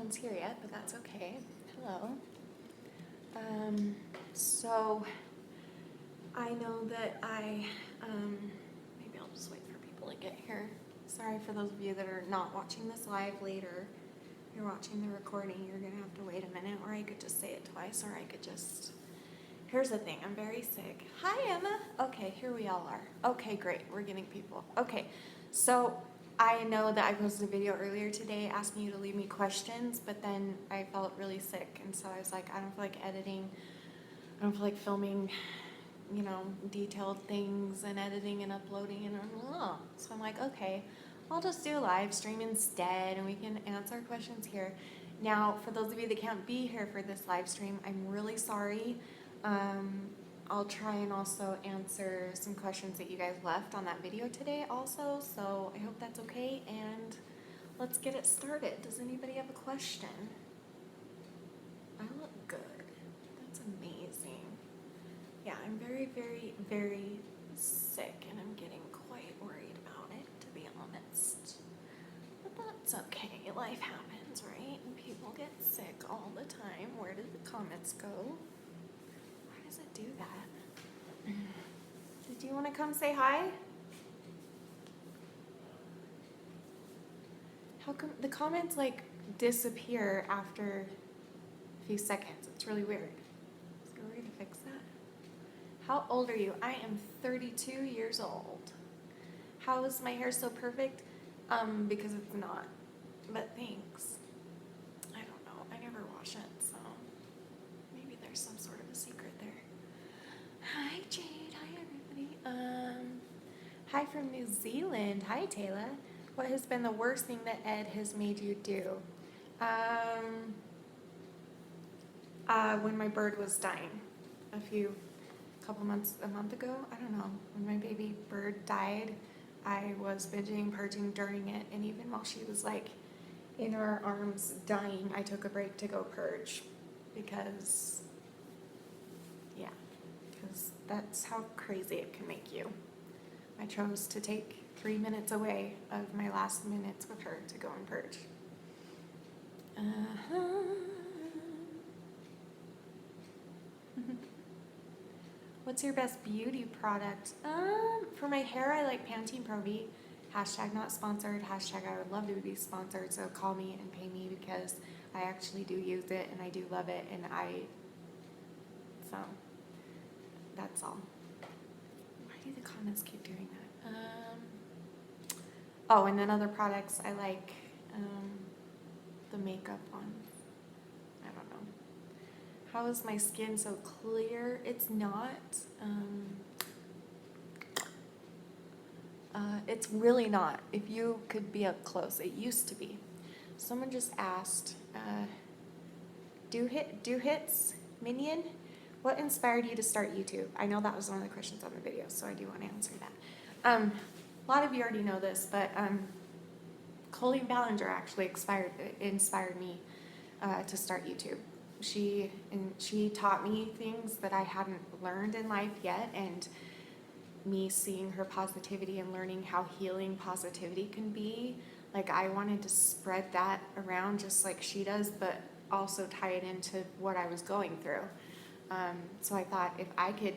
one's here yet, but that's okay. Hello. So I know that maybe I'll just wait for people to get here. Sorry for those of you that are not watching this live later. If you're watching the recording, you're gonna have to wait a minute, or I could just say it twice, or I could just... Here's the thing, I'm very sick. Hi, Emma. Okay, here we all are. Okay, great, we're getting people. Okay, so I know that I posted a video earlier today asking you to leave me questions, but then I felt really sick, and so I was like, I don't feel like editing. I don't feel like filming, you know, detailed things and editing and uploading, and so I'm like, okay, I'll just do a live stream instead, and we can answer questions here. Now, for those of you that can't be here for this live stream, I'm really sorry. I'll try and also answer some questions that you guys left on that video today also, so I hope that's okay, and let's get it started. Does anybody have a question? I look good. That's amazing. Yeah, I'm very, very, very sick, and I'm getting quite worried about it, to be honest. But that's okay. Life happens, right? And people get sick all the time. Where did the comments go? Why does it do that? Did you want to come say hi? How come the comments like disappear after a few seconds? It's really weird. Is there a way to fix that? How old are you? I am 32 years old. How is my hair so perfect? Because it's not. But thanks. I don't know. I never wash it, so maybe there's some sort of a secret there. Hi, Jade. Hi, everybody. Hi from New Zealand. Hi, Taylor. What has been the worst thing that Ed has made you do? When my bird was dying a month ago, I don't know, when my baby bird died, I was binging, purging during it, and even while she was like in our arms dying, I took a break to go purge because that's how crazy it can make you. I chose to take 3 minutes away of my last minutes with her to go and purge. What's your best beauty product? For my hair, I like Pantene Pro V. Hashtag not sponsored. Hashtag I would love to be sponsored, so call me and pay me because I actually do use it and I do love it, and so that's all. Why do the comments keep doing that? Oh, and then other products, I like the makeup ones. I don't know. How is my skin so clear? It's not. It's really not. If you could be up close, it used to be. Someone just asked, do hits, Minion? What inspired you to start YouTube? I know that was one of the questions on the video, so I do want to answer that. A lot of you already know this, but Colleen Ballinger actually inspired me to start YouTube. She taught me things that I hadn't learned in life yet, and me seeing her positivity and learning how healing positivity can be, like I wanted to spread that around just like she does, but also tie it into what I was going through. So I thought if I could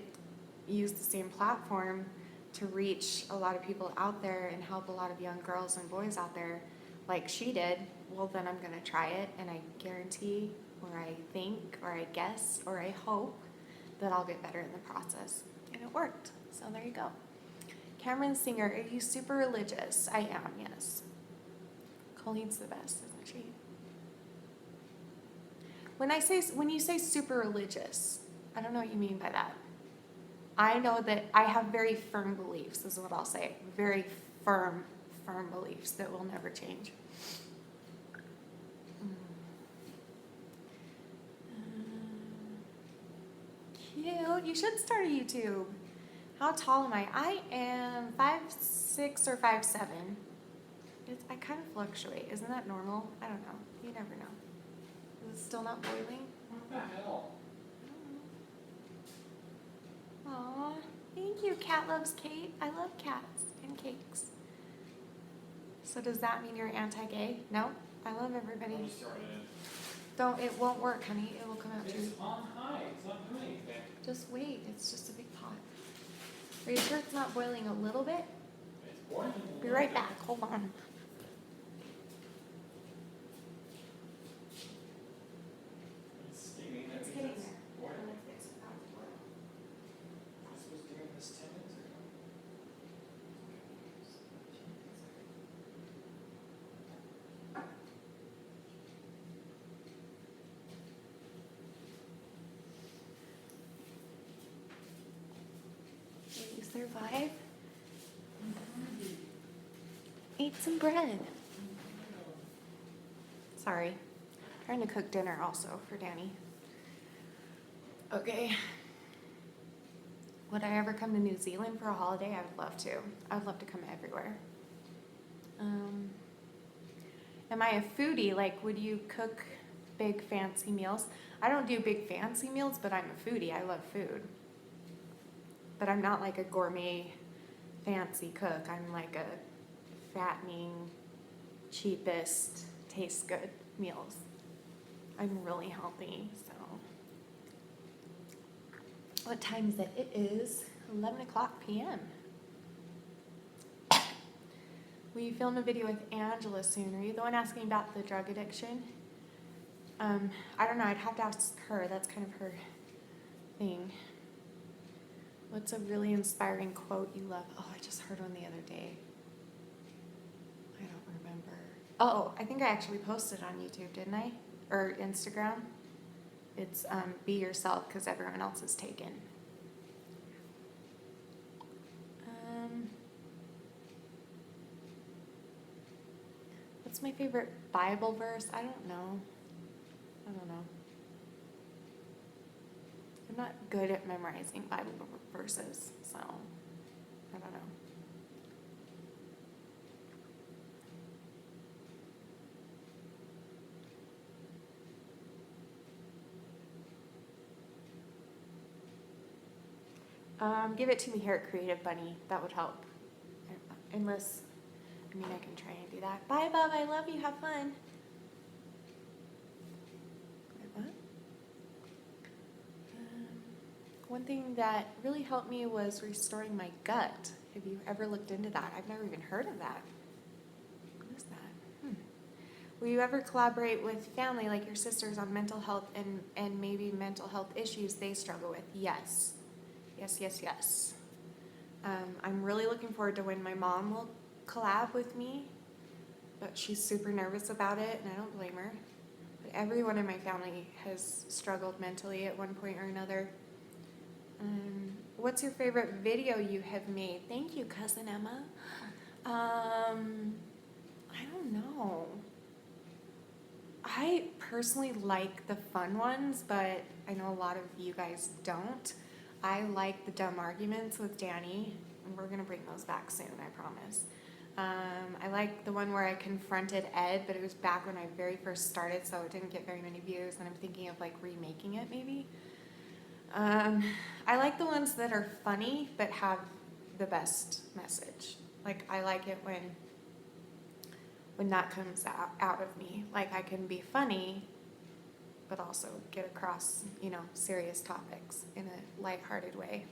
use the same platform to reach a lot of people out there and help a lot of young girls and boys out there like she did, well then I'm gonna try it, and I guarantee, or I think, or I guess, or I hope that I'll get better in the process. And it worked, so there you go. Cameron Singer, are you super religious? I am, yes. Colleen's the best, isn't she? When you say super religious, I don't know what you mean by that. I know that I have very firm beliefs, is what I'll say. Very firm beliefs that will never change. Cute. You should start a YouTube. How tall am I? I am 5'6" or 5'7". I kind of fluctuate. Isn't that normal? I don't know. You never know. Is it still not boiling? What the hell? Aw, thank you. Cat loves Kate. I love cats and cakes. So does that mean you're anti-gay? No? I love everybody. I'm just throwing it in. Don't, it won't work, honey. It will come out too. It's on high. It's not doing anything. Just wait. It's just a big pot. Are you sure it's not boiling a little bit? It's boiling. Be right back. Hold on. It's steaming. It's That getting means there. it's boiling. It's about to boil. I was supposed to do this 10 minutes ago. You survive? Eat some bread. Sorry. Trying to cook dinner also for Danny. Okay. Would I ever come to New Zealand for a holiday? I would love to. I would love to come everywhere. Am I a foodie? Like, would you cook big fancy meals? I don't do big fancy meals, but I'm a foodie. I love food. But I'm not like a gourmet fancy cook. I'm like a fattening, cheapest, tastes good meals. I'm really healthy, so. What time is it? It is 11 o'clock p.m. Will you film a video with Angela soon? Are you the one asking about the drug addiction? I don't know. I'd have to ask her. That's kind of her thing. What's a really inspiring quote you love? Oh, I just heard one the other day. I don't remember. Oh, I think I actually posted on YouTube, didn't I? Or Instagram. It's be yourself because everyone else is taken. What's my favorite Bible verse? I don't know. I'm not good at memorizing Bible verses, so I don't know. Give it to me here at Creative Bunny. That would help. Unless, I mean, I can try and do that. Bye, Bob. I love you. Have fun. Wait, what? One thing that really helped me was restoring my gut. Have you ever looked into that? I've never even heard of that. What is that? Will you ever collaborate with family like your sisters on mental health and maybe mental health issues they struggle with? Yes. Yes. I'm really looking forward to when my mom will collab with me, but she's super nervous about it, and I don't blame her. But everyone in my family has struggled mentally at one point or another. What's your favorite video you have made? Thank you, Cousin Emma. I don't know. I personally like the fun ones, but I know a lot of you guys don't. I like the dumb arguments with Danny, and we're gonna bring those back soon, I promise. I like the one where I confronted Ed, but it was back when I very first started, so it didn't get very many views, and I'm thinking of like remaking it maybe. I like the ones that are funny, but have the best message. Like, I like it when that comes out of me. Like, I can be funny, but also get across, serious topics in a lighthearted way.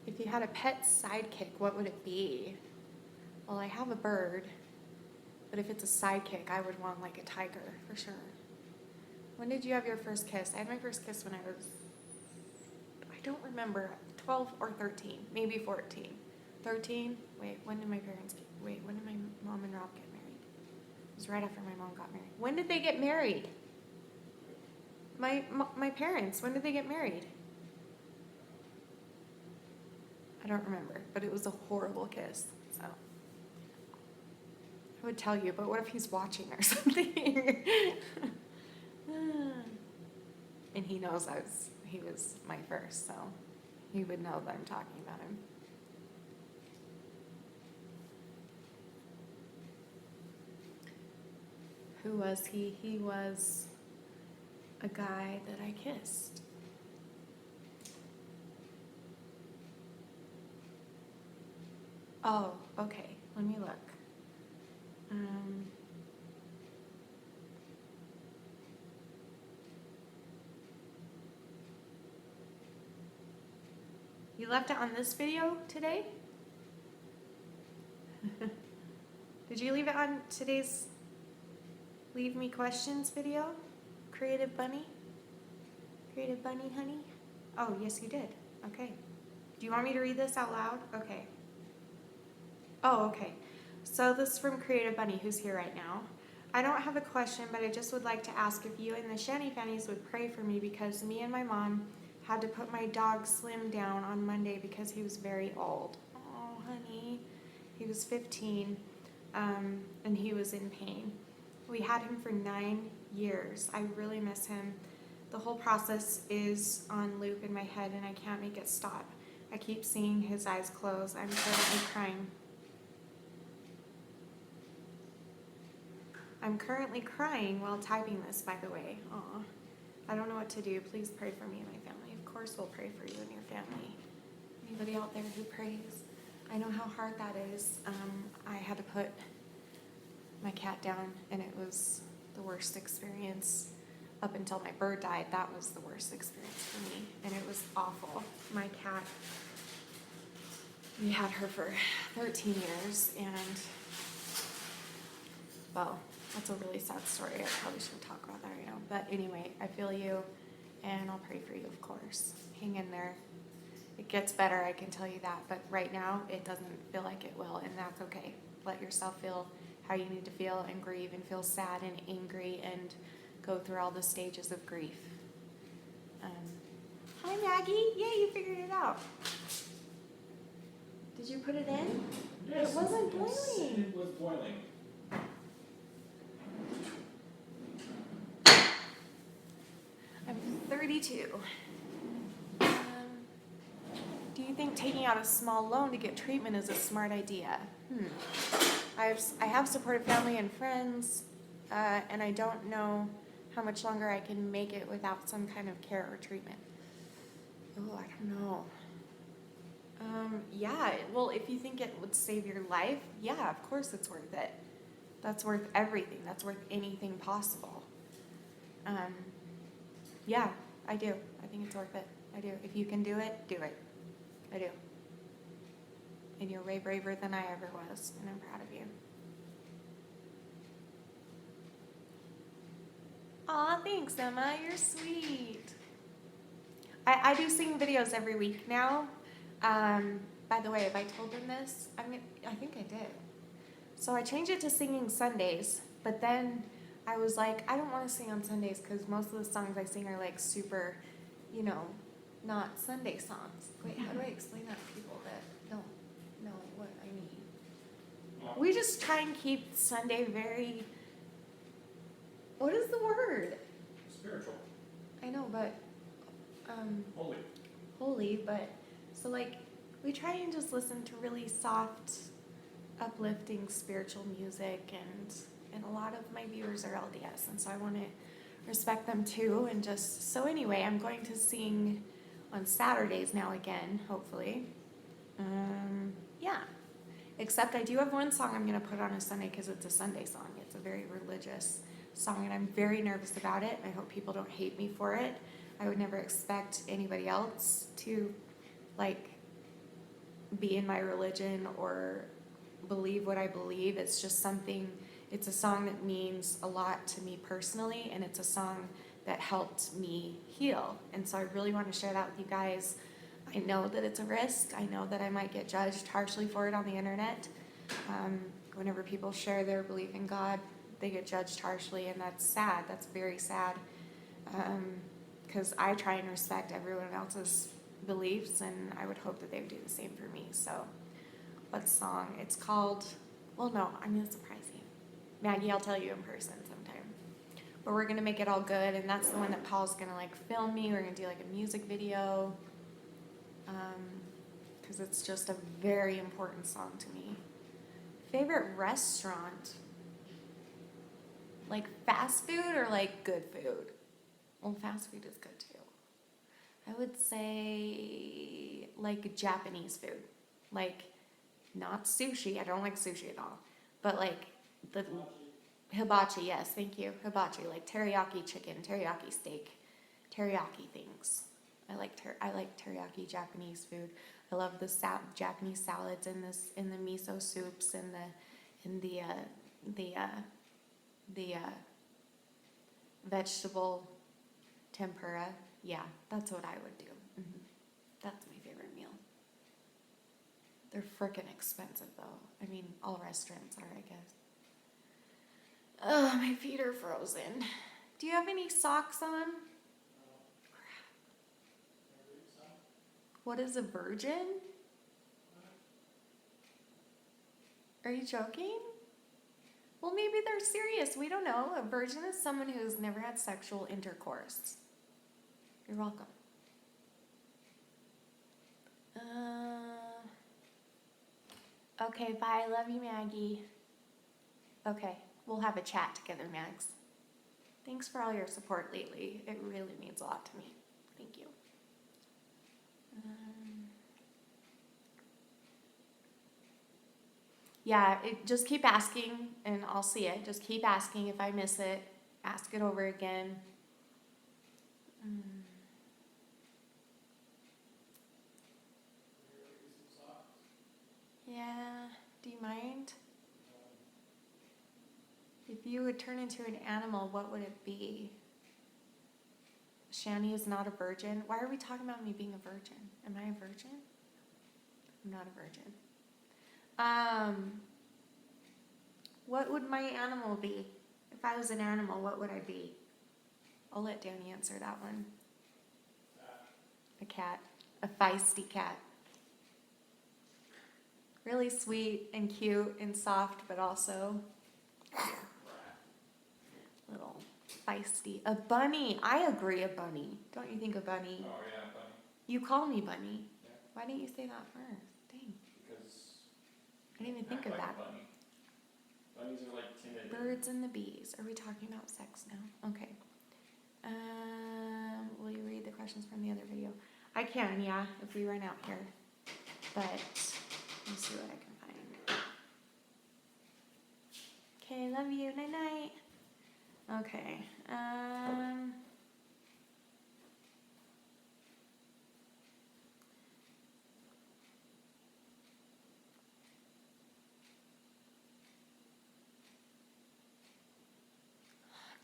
If you had a pet sidekick, what would it be? Well, I have a bird, but if it's a sidekick, I would want like a tiger for sure. When did you have your first kiss? I had my first kiss when I don't remember, 12 or 13, maybe 14. 13? When did my mom and Rob get married? It was right after my mom got married. When did they get married? My parents, when did they get married? I don't remember, but it was a horrible kiss, so. I would tell you, but what if he's watching or something? And he knows he was my first, so he would know that I'm talking about him. Who was he? He was a guy that I kissed. Oh, okay. Let me look. Um, you left it on this video today? Did you leave it on today's Leave Me Questions video? Creative Bunny? Creative Bunny, honey? Oh, yes, you did. Okay. Do you want me to read this out loud? Okay. Oh, okay. So this is from Creative Bunny, who's here right now. I don't have a question, but I just would like to ask if you and the Shanny Fannies would pray for me because me and my mom had to put my dog Slim down on Monday because he was very old. Oh, honey. He was 15, and he was in pain. We had him for 9 years. I really miss him. The whole process is on loop in my head, and I can't make it stop. I keep seeing his eyes close. I'm currently crying. I'm currently crying while typing this, by the way. Aw. I don't know what to do. Please pray for me and my family. Of course we'll pray for you and your family. Anybody out there who prays? I know how hard that is. I had to put my cat down, and it was the worst experience. Up until my bird died, that was the worst experience for me, and it was awful. My cat, we had her for 13 years, and, well, that's a really sad story. I probably shouldn't talk about that right now. But anyway, I feel you, and I'll pray for you, of course. Hang in there. It gets better, I can tell you that, but right now, it doesn't feel like it will, and that's okay. Let yourself feel how you need to feel and grieve and feel sad and angry and go through all the stages of grief. Hi, Maggie. Yay, you figured it out. Did you put it in? Yes, It wasn't yes, boiling. it was boiling. I'm 32. Do you think taking out a small loan to get treatment is a smart idea? I have supportive family and friends, and I don't know how much longer I can make it without some kind of care or treatment. Oh, I don't know. Yeah, well, if you think it would save your life, yeah, of course it's worth it. That's worth everything. That's worth anything possible. Yeah, I do. I think it's worth it. I do. If you can do it, do it. I do. And you're way braver than I ever was, and I'm proud of you. Aw, thanks, Emma. You're sweet. I do sing videos every week now. By the way, have I told them this? I think I did. So I changed it to singing Sundays, but then I was like, I don't want to sing on Sundays because most of the songs I sing are like super, not Sunday songs. Wait, how do I explain that to people that don't know what I mean? We just try and keep Sunday very, what is the word? Spiritual. I know, but, holy, but, so like, we try and just listen to really soft, uplifting spiritual music, and a lot of my viewers are LDS, and so I want to respect them too, and just, so anyway, I'm going to sing on Saturdays now again, hopefully. Yeah. Except I do have one song I'm going to put on a Sunday because it's a Sunday song. It's a very religious song, and I'm very nervous about it. I hope people don't hate me for it. I would never expect anybody else to, be in my religion or believe what I believe. It's just something, it's a song that means a lot to me personally, and it's a song that helped me heal. And so I really want to share that with you guys. I know that it's a risk. I know that I might get judged harshly for it on the internet. Whenever people share their belief in God, they get judged harshly, and that's sad. That's very sad. Because I try and respect everyone else's beliefs, and I would hope that they would do the same for me. So, what song? It's called, well, no, I'm going to surprise you. Maggie, I'll tell you in person sometime. But we're going to make it all good, and that's the one that Paul's going to, film me. We're going to do, a music video. Because it's just a very important song to me. Favorite restaurant? Fast food or, good food? Well, fast food is good, too. I would say, Japanese food. Not sushi. I don't like sushi at all. But, the hibachi, yes, thank you. Hibachi, like teriyaki chicken, teriyaki steak, teriyaki things. I like teriyaki Japanese food. I love the Japanese salads and the miso soups and the vegetable tempura. Yeah, that's what I would do. That's my favorite meal. They're frickin' expensive though. I mean, all restaurants are, I guess. Oh, my feet are frozen. Do you have any socks on? What is a virgin? Are you joking? Well, maybe they're serious. We don't know. A virgin is someone who's never had sexual intercourse. You're welcome. Okay, bye. Love you, Maggie. Okay, we'll have a chat together, Mags. Thanks for all your support lately. It really means a lot to me. Thank you. Yeah, just keep asking and I'll see it. Just keep asking. If I miss it, ask it over again. Yeah, do you mind? If you would turn into an animal, what would it be? Shanny is not a virgin. Why are we talking about me being a virgin? Am I a virgin? I'm not a virgin. What would my animal be? If I was an animal, what would I be? I'll let Danny answer that one. A cat. A feisty cat. Really sweet and cute and soft, but also little feisty. A bunny. I agree, a bunny. Don't you think a bunny? Oh yeah, bunny. You call me bunny. Yeah. Why didn't you say that first? Dang. Because I didn't even think act of like that. a bunny. Bunnies are like timid. Birds and the bees. Are we talking about sex now? Okay. Will you read the questions from the other video? I can, yeah, if we run out here. But let me see what I can find. Okay, love you. Night night. Okay.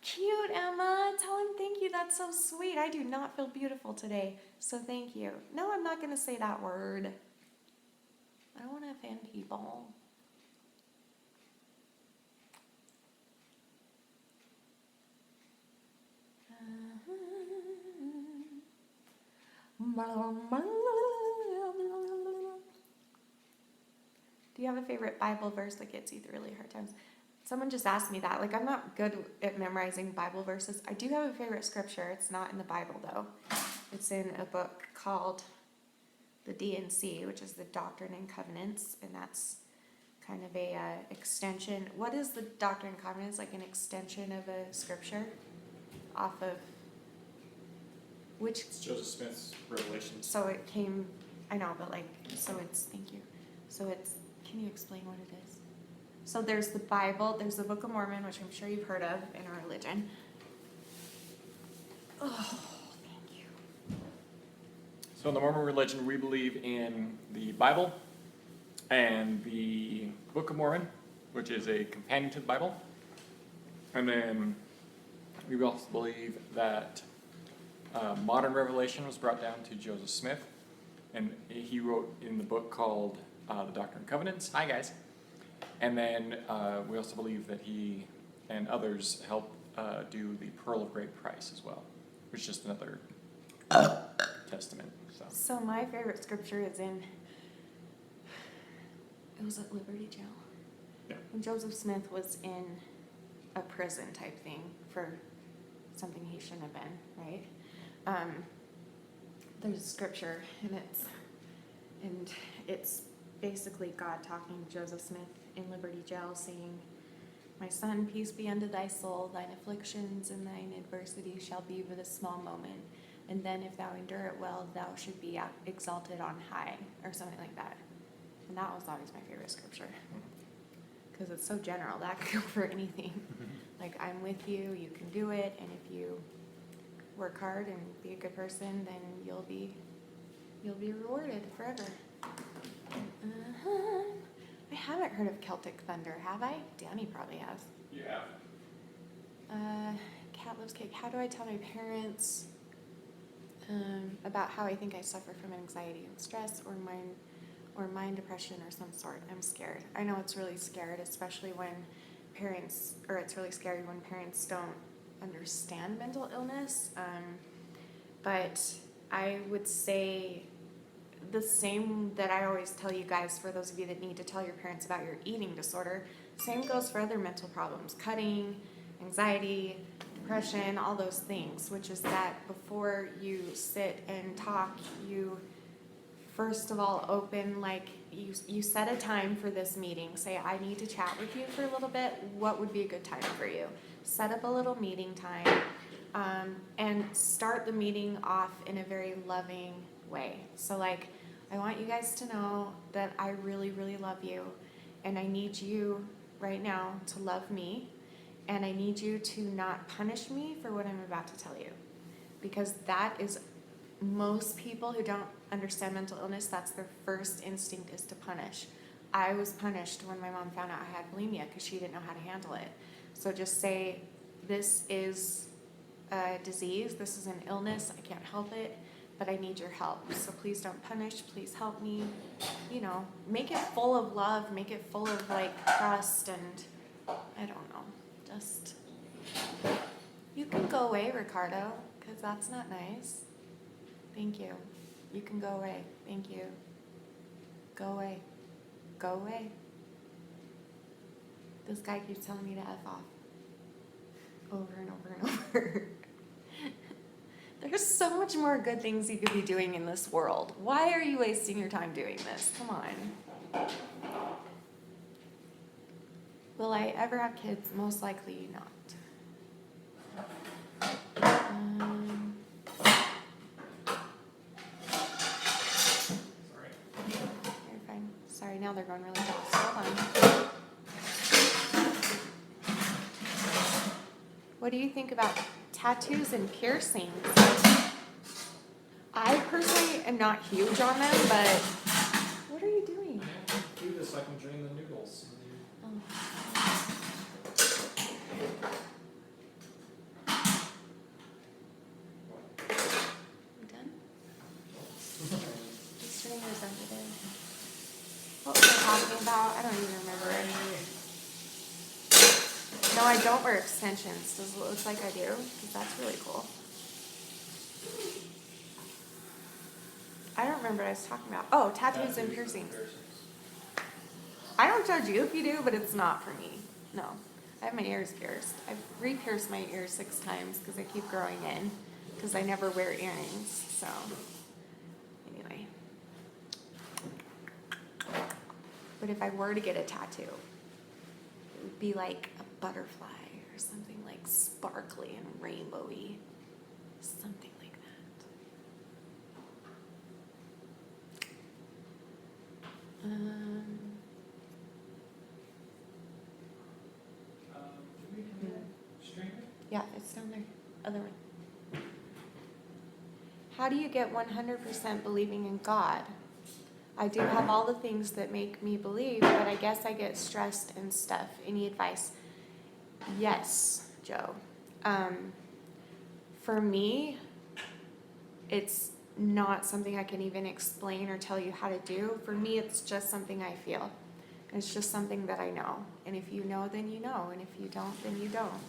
Cute, Emma. Tell him thank you. That's so sweet. I do not feel beautiful today, so thank you. No, I'm not going to say that word. I don't want to offend people. Do you have a favorite Bible verse that gets you through really hard times? Someone just asked me that. Like, I'm not good at memorizing Bible verses. I do have a favorite scripture. It's not in the Bible, though. It's in a book called the D&C, which is the Doctrine and Covenants, and that's kind of a extension. What is the Doctrine and Covenants? Like an extension of a scripture off of which? It's Joseph Smith's Revelations. So it came, I know, but like, so it's, thank you. So it's, can you explain what it is? So there's the Bible, there's the Book of Mormon, which I'm sure you've heard of in our religion. Oh, thank you. So in the Mormon religion, we believe in the Bible and the Book of Mormon, which is a companion to the Bible. And then we also believe that modern revelation was brought down to Joseph Smith, and he wrote in the book called the Doctrine and Covenants. Hi, guys. And then we also believe that he and others helped do the Pearl of Great Price as well, which is just another testament. So my favorite scripture is in, it was at Liberty Jail. Yeah. And Joseph Smith was in a prison type thing for something he shouldn't have been, right? There's a scripture, and it's basically God talking to Joseph Smith in Liberty Jail, saying, "My son, peace be unto thy soul. Thine afflictions and thine adversity shall be but a small moment. And then if thou endure it well, thou should be exalted on high," or something like that. And that was always my favorite scripture. because it's so general. That could go for anything. Like, I'm with you, you can do it, and if you work hard and be a good person, then you'll be rewarded forever. I haven't heard of Celtic Thunder, have I? Danny probably has. Yeah. Cat loves cake. How do I tell my parents about how I think I suffer from anxiety and stress or mind depression or some sort? I'm scared. I know it's really scared, especially when it's really scary when parents don't understand mental illness. But I would say the same that I always tell you guys, for those of you that need to tell your parents about your eating disorder, same goes for other mental problems, cutting, anxiety, depression, all those things, which is that before you sit and talk, you first of all open, like, you set a time for this meeting. Say, I need to chat with you for a little bit. What would be a good time for you? Set up a little meeting time, and start the meeting off in a very loving way. So, like, I want you guys to know that I really, really love you, and I need you right now to love me, and I need you to not punish me for what I'm about to tell you, because that is, most people who don't understand mental illness, that's their first instinct, is to punish. I was punished when my mom found out I had bulimia because she didn't know how to handle it. So just say, this is a disease, this is an illness, I can't help it, but I need your help. So please don't punish, please help me. You know, make it full of love, make it full of, like, trust, and I don't know, just, you can go away, Ricardo, because that's not nice. Thank you. You can go away. Thank you. Go away. Go away. This guy keeps telling me to F off. Over and over and over. There's so much more good things you could be doing in this world. Why are you wasting your time doing this? Come on. Will I ever have kids? Most likely not. You're fine. Sorry, now they're going really fast. Hold on. What do you think about tattoos and piercings? I personally am not huge on them, but what are you doing? Do this so I can drain the noodles. Oh. You done? Just turning yours under there. What was I talking about? I don't even remember. No, I don't wear extensions. Does it look like I do? Because that's really cool. I don't remember what I was talking about. Oh, tattoos and piercings. I don't judge you if you do, but it's not for me. No. I have my ears pierced. I've re-pierced my ears 6 times because I keep growing in. Because I never wear earrings. So, anyway. But if I were to get a tattoo, it would be like a butterfly or something like sparkly and rainbowy. Something like that. Yeah, it's down there. Other one. How do you get 100% believing in God? I do have all the things that make me believe, but I guess I get stressed and stuff. Any advice? Yes, Joe. For me, it's not something I can even explain or tell you how to do. For me, it's just something I feel. It's just something that I know. And if you know, then you know. And if you don't, then you don't.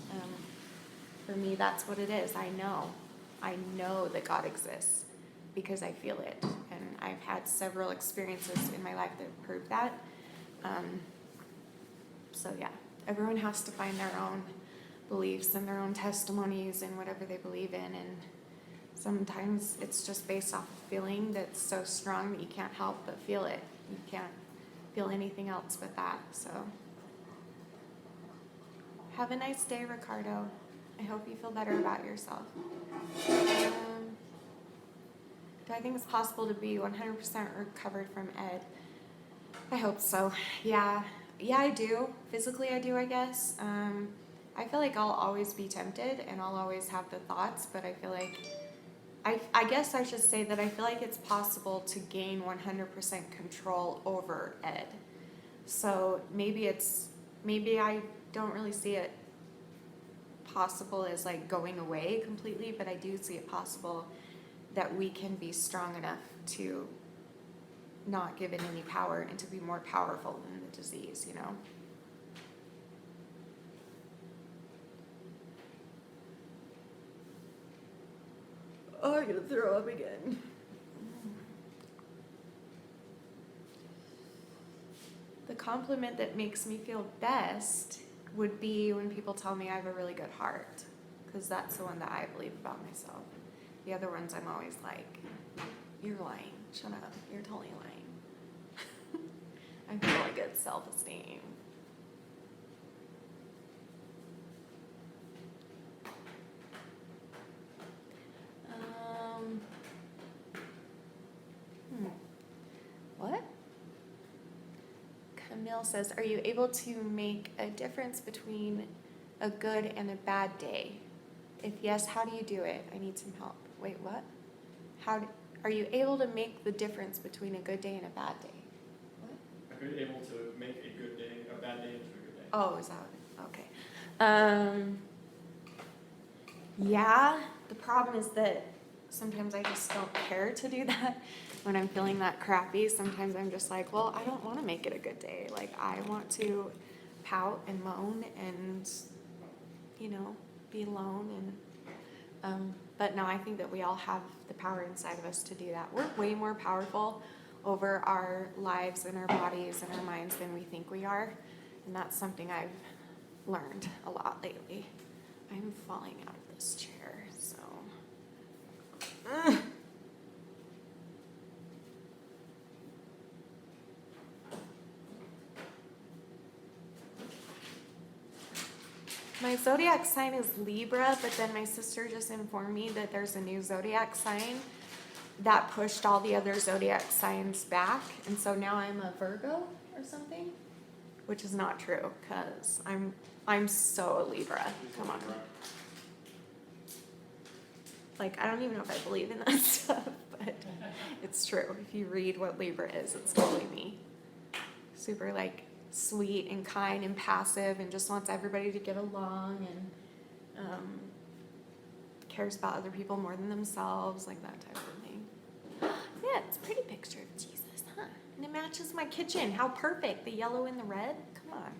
For me, that's what it is. I know. I know that God exists because I feel it. And I've had several experiences in my life that prove that. So yeah, everyone has to find their own beliefs and their own testimonies and whatever they believe in. And sometimes it's just based off a feeling that's so strong that you can't help but feel it. You can't feel anything else but that. So have a nice day, Ricardo. I hope you feel better about yourself. Do I think it's possible to be 100% recovered from Ed? I hope so. Yeah. Yeah, I do. Physically, I do, I guess. I feel like I'll always be tempted and I'll always have the thoughts, but I feel like, I guess I should say that I feel like it's possible to gain 100% control over Ed. So maybe I don't really see it possible as like going away completely, but I do see it possible that we can be strong enough to not give it any power and to be more powerful than the disease, you know? Oh, I'm gonna throw up again. The compliment that makes me feel best would be when people tell me I have a really good heart, because that's the one that I believe about myself. The other ones I'm always like, you're lying, shut up, you're totally lying. I have really good self-esteem. What? Camille says, are you able to make a difference between a good and a bad day? If yes, how do you do it? I need some help. Wait, what? Are you able to make the difference between a good day and a bad day? What? Are you able to make a good day, a bad day into a good day? Oh, is that okay? Yeah, the problem is that sometimes I just don't care to do that. When I'm feeling that crappy, sometimes I'm just like, well, I don't want to make it a good day. Like, I want to pout and moan and, you know, be alone. And but no, I think that we all have the power inside of us to do that. We're way more powerful over our lives and our bodies and our minds than we think we are. And that's something I've learned a lot lately. I'm falling out of this chair, so. My zodiac sign is Libra, but then my sister just informed me that there's a new zodiac sign that pushed all the other zodiac signs back, and so now I'm a Virgo or something, which is not true because I'm so a Libra. Come on. Like, I don't even know if I believe in that stuff, but it's true. If you read what Libra is, it's totally me. Super, like, sweet and kind and passive and just wants everybody to get along and cares about other people more than themselves, like that type of thing. Yeah, it's a pretty picture of Jesus, huh? And it matches my kitchen. How perfect. The yellow and the red. Come on.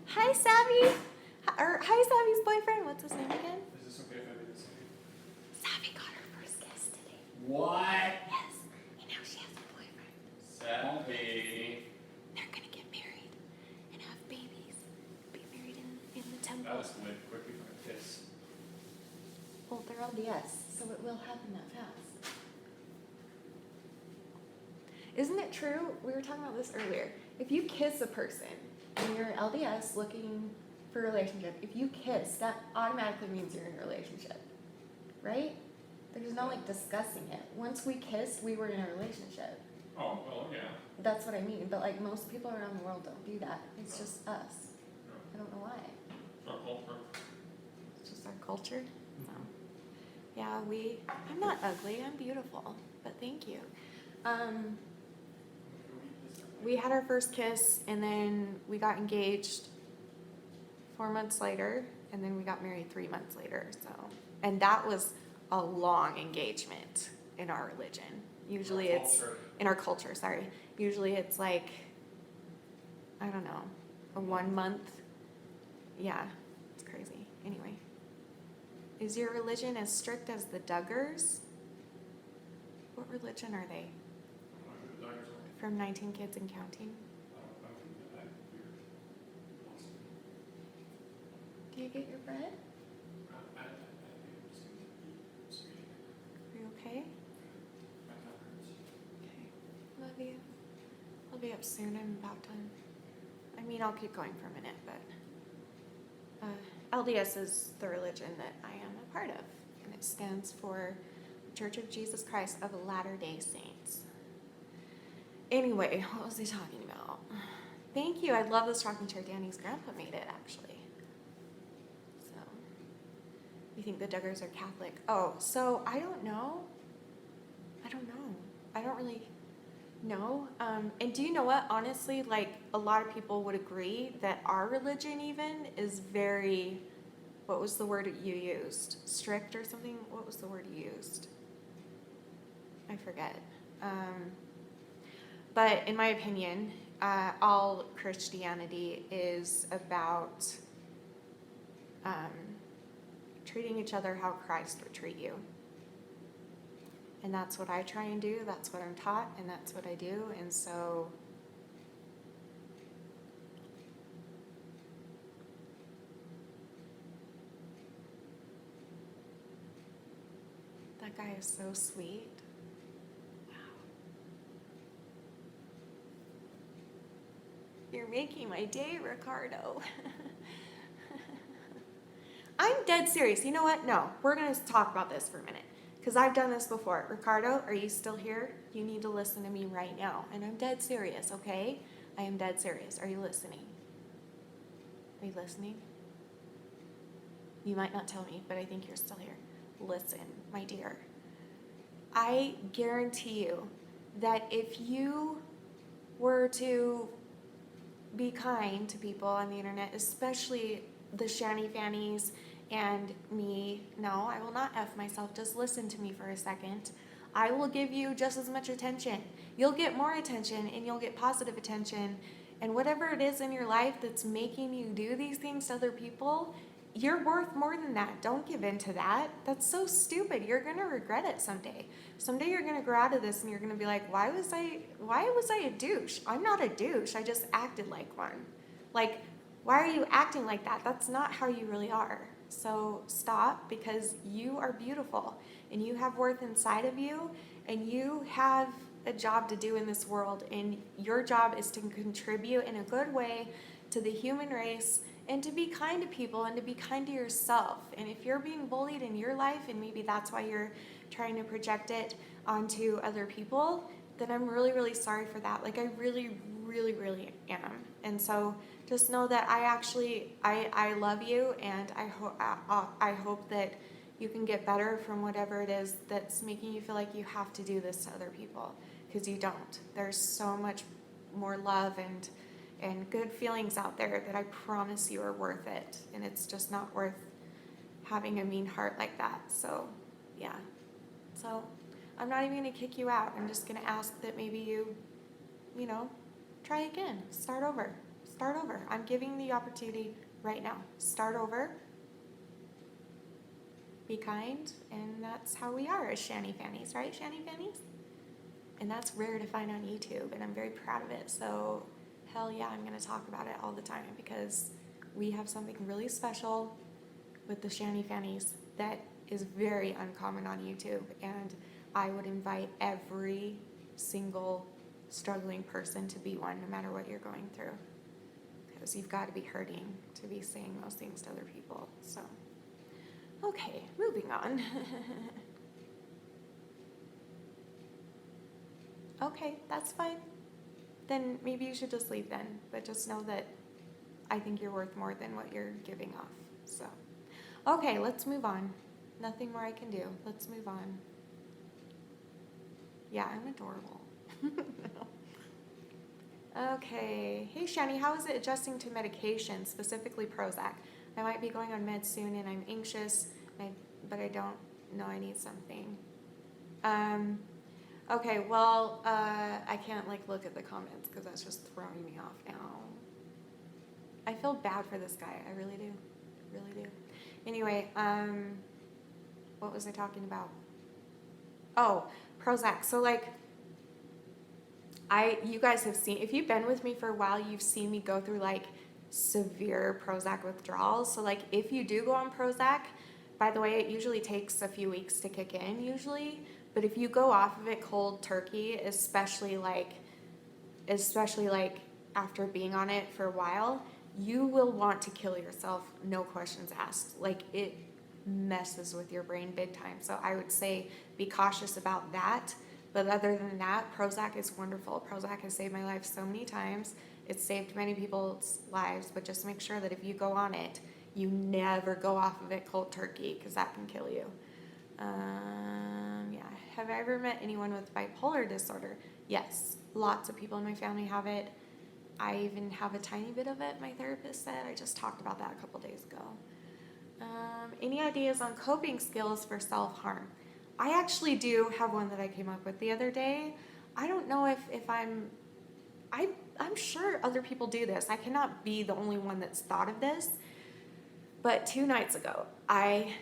Hi, Savvy. Hi, Savvy's boyfriend. What's his name again? Is this okay if I do this? Savvy got her first kiss today. What? Yes. And now she has a boyfriend. Savvy. They're gonna get married and have babies. Be married in the temple. That escalated quickly from a kiss. Well, they're LDS, so it will happen that fast. Isn't it true? We were talking about this earlier. If you kiss a person and you're LDS looking for a relationship, if you kiss, that automatically means you're in a relationship, right? There's no like discussing it. Once we kissed, we were in a relationship. Oh, well, yeah. That's what I mean. But like most people around the world don't do that. It's just us. No. I don't know why. Our culture. It's just our culture. So, yeah, I'm not ugly. I'm beautiful. But thank you. We had our first kiss, and then we got engaged 4 months later, and then we got married 3 months later. So, and that was a long engagement in our religion. Usually it's in our culture. Sorry. Usually it's like, I don't know, a 1 month. Yeah, it's crazy. Anyway, is your religion as strict as the Duggars? What religion are they? From 19 Kids and Counting. Do you get your bread? Are you okay? Okay. Love you. I'll be up soon. I'm about done. I mean, I'll keep going for a minute, but LDS is the religion that I am a part of, and it stands for Church of Jesus Christ of Latter-day Saints. Anyway, what was I talking about? Thank you. I love this rocking chair. Danny's grandpa made it, actually. So, you think the Duggars are Catholic? Oh, so I don't know. I don't really know. And do you know what? Honestly, like, a lot of people would agree that our religion even is very, what was the word you used? Strict or something? What was the word you used? I forget. But in my opinion, all Christianity is about treating each other how Christ would treat you. And that's what I try and do, that's what I'm taught, and that's what I do, and so that guy is so sweet. Wow. You're making my day, Ricardo. I'm dead serious. You know what? No, we're going to talk about this for a minute. Because I've done this before. Ricardo, are you still here? You need to listen to me right now. And I'm dead serious, okay? I am dead serious. Are you listening? Are you listening? You might not tell me, but I think you're still here. Listen, my dear. I guarantee you that if you were to be kind to people on the internet, especially the Shanny Fannies and me, no, I will not F myself, just listen to me for a second. I will give you just as much attention. You'll get more attention and you'll get positive attention. And whatever it is in your life that's making you do these things to other people, you're worth more than that. Don't give in to that. That's so stupid. You're going to regret it someday. Someday you're going to grow out of this and you're going to be like, why was I a douche? I'm not a douche. I just acted like one. Like, why are you acting like that? That's not how you really are. So stop, because you are beautiful and you have worth inside of you and you have a job to do in this world, and your job is to contribute in a good way to the human race and to be kind to people and to be kind to yourself. And if you're being bullied in your life and maybe that's why you're trying to project it onto other people, then I'm really, really sorry for that. Like, I really, really, really am. And so just know that I love you, and I hope that you can get better from whatever it is that's making you feel like you have to do this to other people, because you don't. There's so much more love and good feelings out there that I promise you are worth it, and it's just not worth having a mean heart like that. So yeah, so I'm not even gonna kick you out. I'm just gonna ask that maybe you try again, start over. I'm giving the opportunity right now. Start over, be kind, and that's how we are as Shanny Fannies, right, Shanny Fannies? And that's rare to find on YouTube, and I'm very proud of it. So hell yeah, I'm going to talk about it all the time, because we have something really special with the Shanny Fannies that is very uncommon on YouTube, and I would invite every single struggling person to be one, no matter what you're going through, because you've got to be hurting to be saying those things to other people. So okay, moving on. Okay, that's fine. Then maybe you should just leave then, but just know that I think you're worth more than what you're giving off. So, okay, let's move on. Nothing more I can do. Let's move on. Yeah, I'm adorable. Okay, hey Shanny, how is it adjusting to medication, specifically Prozac? I might be going on meds soon and I'm anxious, but I don't know I need something. Okay, well, I can't look at the comments because that's just throwing me off now. I feel bad for this guy. I really do. Really do. Anyway, what was I talking about? Oh, Prozac. So you guys have seen, if you've been with me for a while, you've seen me go through severe Prozac withdrawals. So if you do go on Prozac, by the way, it usually takes a few weeks to kick in usually. But if you go off of it cold turkey, especially after being on it for a while, you will want to kill yourself, no questions asked. messes with your brain big time. So I would say be cautious about that. But other than that, Prozac is wonderful. Prozac has saved my life so many times. It's saved many people's lives, but just make sure that if you go on it, you never go off of it cold turkey, because that can kill you. Yeah. Have I ever met anyone with bipolar disorder? Yes. Lots of people in my family have it. I even have a tiny bit of it, my therapist said. I just talked about that a couple days ago. Any ideas on coping skills for self-harm? I actually do have one that I came up with the other day. I don't know if I'm sure other people do this. I cannot be the only one that's thought of this. But 2 nights ago, I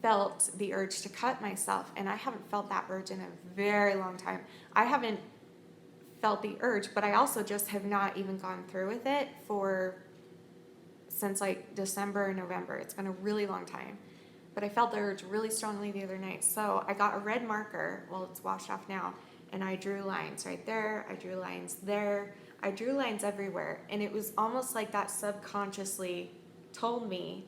felt the urge to cut myself, and I haven't felt that urge in a very long time. I haven't felt the urge, but I also just have not even gone through with it since like December or November. It's been a really long time. But I felt the urge really strongly the other night. So I got a red marker, well, it's washed off now, and I drew lines right there, I drew lines there, I drew lines everywhere. And it was almost like that subconsciously told me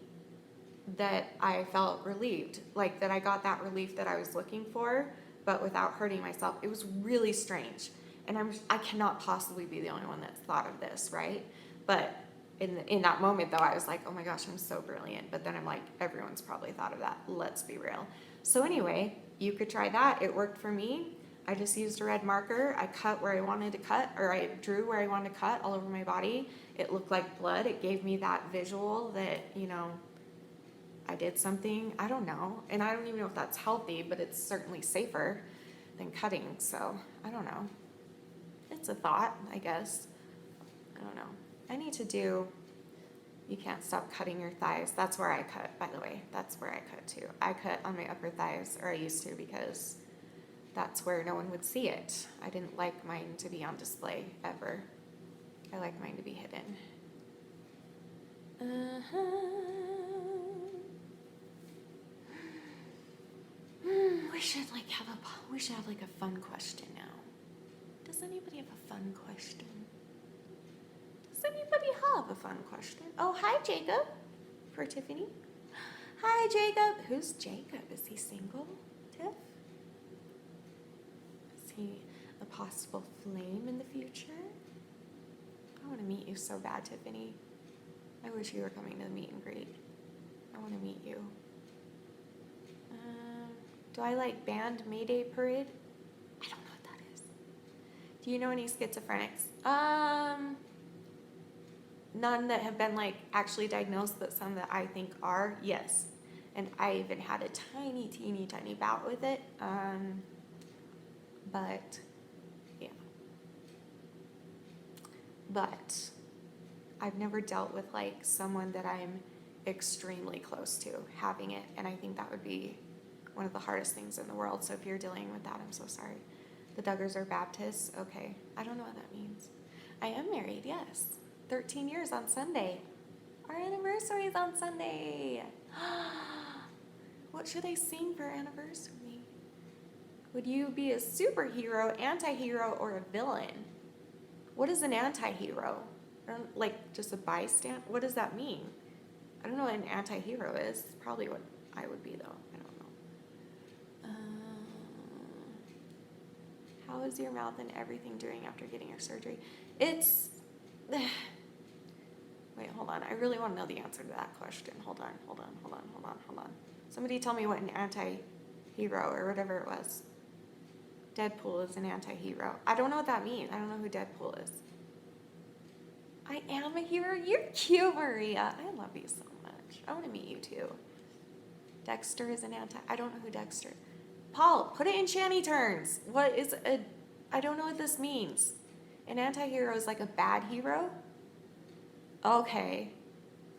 that I felt relieved, like that I got that relief that I was looking for, but without hurting myself. It was really strange. And I cannot possibly be the only one that's thought of this, right? But in that moment, though, I was like, oh my gosh, I'm so brilliant. But then I'm like, everyone's probably thought of that. Let's be real. So anyway, you could try that. It worked for me. I just used a red marker. I cut where I wanted to cut, or I drew where I wanted to cut all over my body. It looked like blood. It gave me that visual that, I did something. I don't know. And I don't even know if that's healthy, but it's certainly safer than cutting. So I don't know. It's a thought, I guess. I don't know. I need to do, you can't stop cutting your thighs. That's where I cut, by the way. That's where I cut too. I cut on my upper thighs, or I used to, because that's where no one would see it. I didn't like mine to be on display ever. I like mine to be hidden. We should have like a fun question now. Does anybody have a fun question? Does anybody have a fun question? Oh, hi, Jacob. For Tiffany. Hi, Jacob. Who's Jacob? Is he single, Tiff? Is he a possible flame in the future? I want to meet you so bad, Tiffany. I wish you were coming to the meet and greet. I want to meet you. Do I like band Mayday Parade? I don't know what that is. Do you know any schizophrenics? None that have been like actually diagnosed, but some that I think are, yes. And I even had a teeny tiny bout with it. But yeah. But I've never dealt with like someone that I'm extremely close to having it, and I think that would be one of the hardest things in the world. So if you're dealing with that, I'm so sorry. The Duggars are Baptists. Okay. I don't know what that means. I am married, yes. 13 years on Sunday. Our anniversary is on Sunday. What should I sing for our anniversary? Would you be a superhero, anti-hero, or a villain? What is an anti-hero? Like just a bystander? What does that mean? I don't know what an anti-hero is. It's probably what I would be, though. I don't know. How is your mouth and everything doing after getting your surgery? It's... Wait, hold on. I really want to know the answer to that question. Hold on. Somebody tell me what an anti-hero or whatever it was. Deadpool is an anti-hero. I don't know what that means. I don't know who Deadpool is. I am a hero? You're cute, Maria. I love you so much. I want to meet you too. Dexter is an I don't know who Dexter is. Paul, put it in Shanny terms. What is I don't know what this means. An anti-hero is like a bad hero? Okay,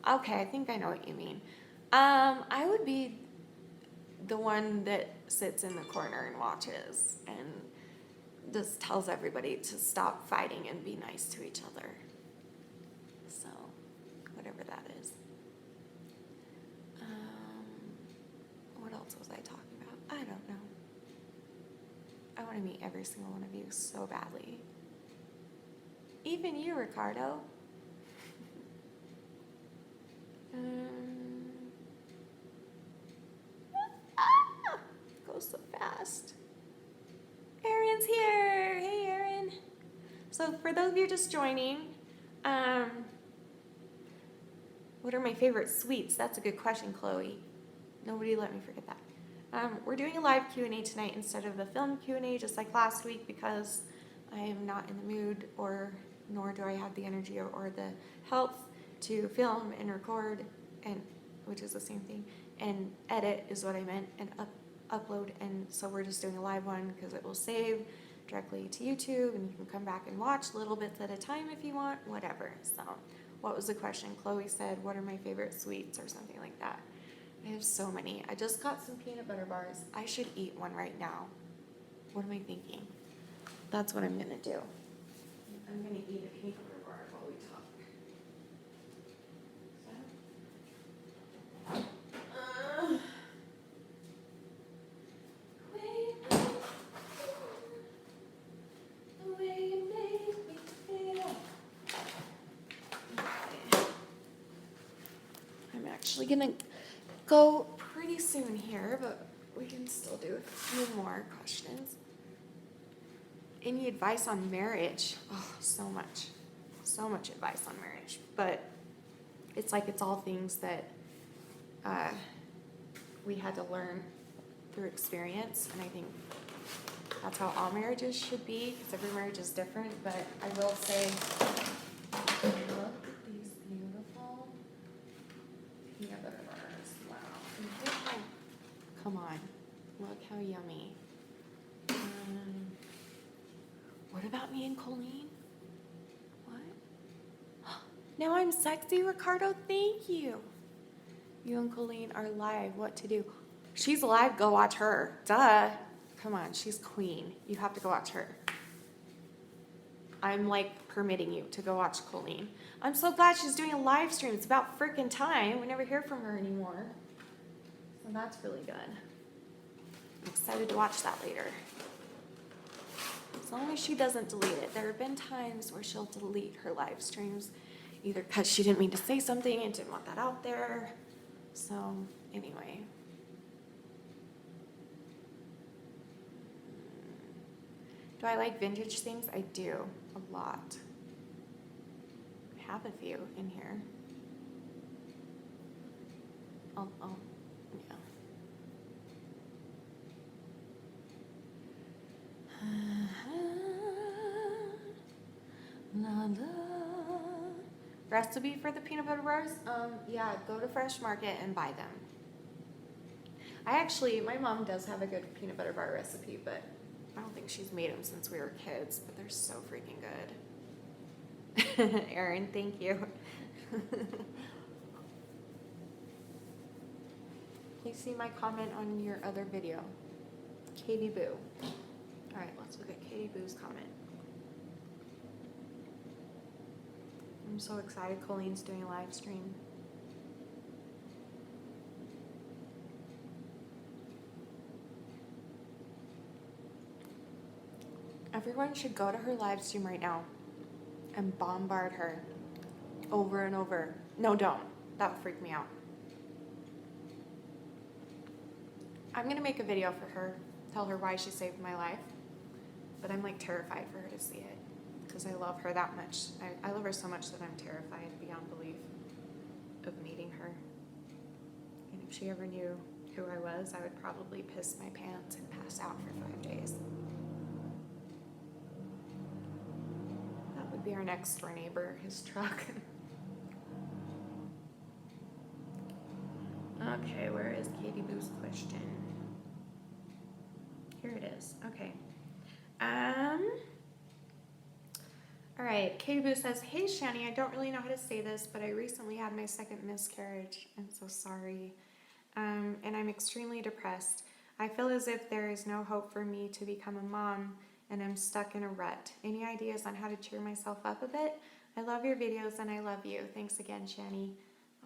I think I know what you mean. I would be the one that sits in the corner and watches and just tells everybody to stop fighting and be nice to each other. So, whatever that is. What else was I talking about? I don't know. I want to meet every single one of you so badly. Even you, Ricardo. Aaron's here. Hey, Aaron. So for those of you just joining, what are my favorite sweets? That's a good question, Chloe. Nobody let me forget that. We're doing a live Q&A tonight instead of the film Q&A, just like last week, because I am not in the mood, nor do I have the energy or the health to film and record, and which is the same thing, and edit is what I meant, and upload. And so we're just doing a live one because it will save directly to YouTube, and you can come back and watch little bits at a time if you want, whatever. So, what was the question? Chloe said, "What are my favorite sweets?" or something like that. I have so many. I just got some peanut butter bars. I should eat one right now. What am I thinking? That's what I'm gonna do. I'm gonna eat a peanut butter bar while we talk. The way you make me feel. Okay. I'm actually gonna go pretty soon here, but we can still do a few more questions. Any advice on marriage? Oh, so much advice on marriage. But it's like it's all things that we had to learn through experience, and I think that's how all marriages should be, because every marriage is different. But I will say, look at these beautiful peanut butter bars. Wow. And here's my- come on, look how yummy. What about me and Colleen? What? Now I'm sexy, Ricardo. Thank you. You and Colleen are live. What to do? She's live. Go watch her. Duh. Come on. She's queen. You have to go watch her. I'm like permitting you to go watch Colleen. I'm so glad she's doing a live stream. It's about freaking time. We never hear from her anymore. So that's really good. I'm excited to watch that later. As long as she doesn't delete it. There have been times where she'll delete her live streams, either because she didn't mean to say something and didn't want that out there. So, anyway. Do I like vintage things? I do, a lot. I have a few in here. Yeah. Recipe for the peanut butter bars? Yeah, go to Fresh Market and buy them. My mom does have a good peanut butter bar recipe, but I don't think she's made them since we were kids, but they're so freaking good. Erin, thank you. Please see my comment on your other video. Katie Boo. All right, let's look at Katie Boo's comment. I'm so excited Colleen's doing a live stream. Everyone should go to her live stream right now and bombard her over and over. No, don't. That would freak me out. I'm gonna make a video for her, tell her why she saved my life, but I'm like terrified for her to see it because I love her that much. I love her so much that I'm terrified beyond belief of meeting her. And if she ever knew who I was, I would probably piss my pants and pass out for 5 days. That would be our next door neighbor, his truck. Okay, where is Katie Boo's question? Here it is. Okay. All right. Katie Boo says, "Hey Shanny, I don't really know how to say this, but I recently had my second miscarriage. I'm so sorry. And I'm extremely depressed. I feel as if there is no hope for me to become a mom, and I'm stuck in a rut. Any ideas on how to cheer myself up a bit? I love your videos and I love you. Thanks again, Shanny."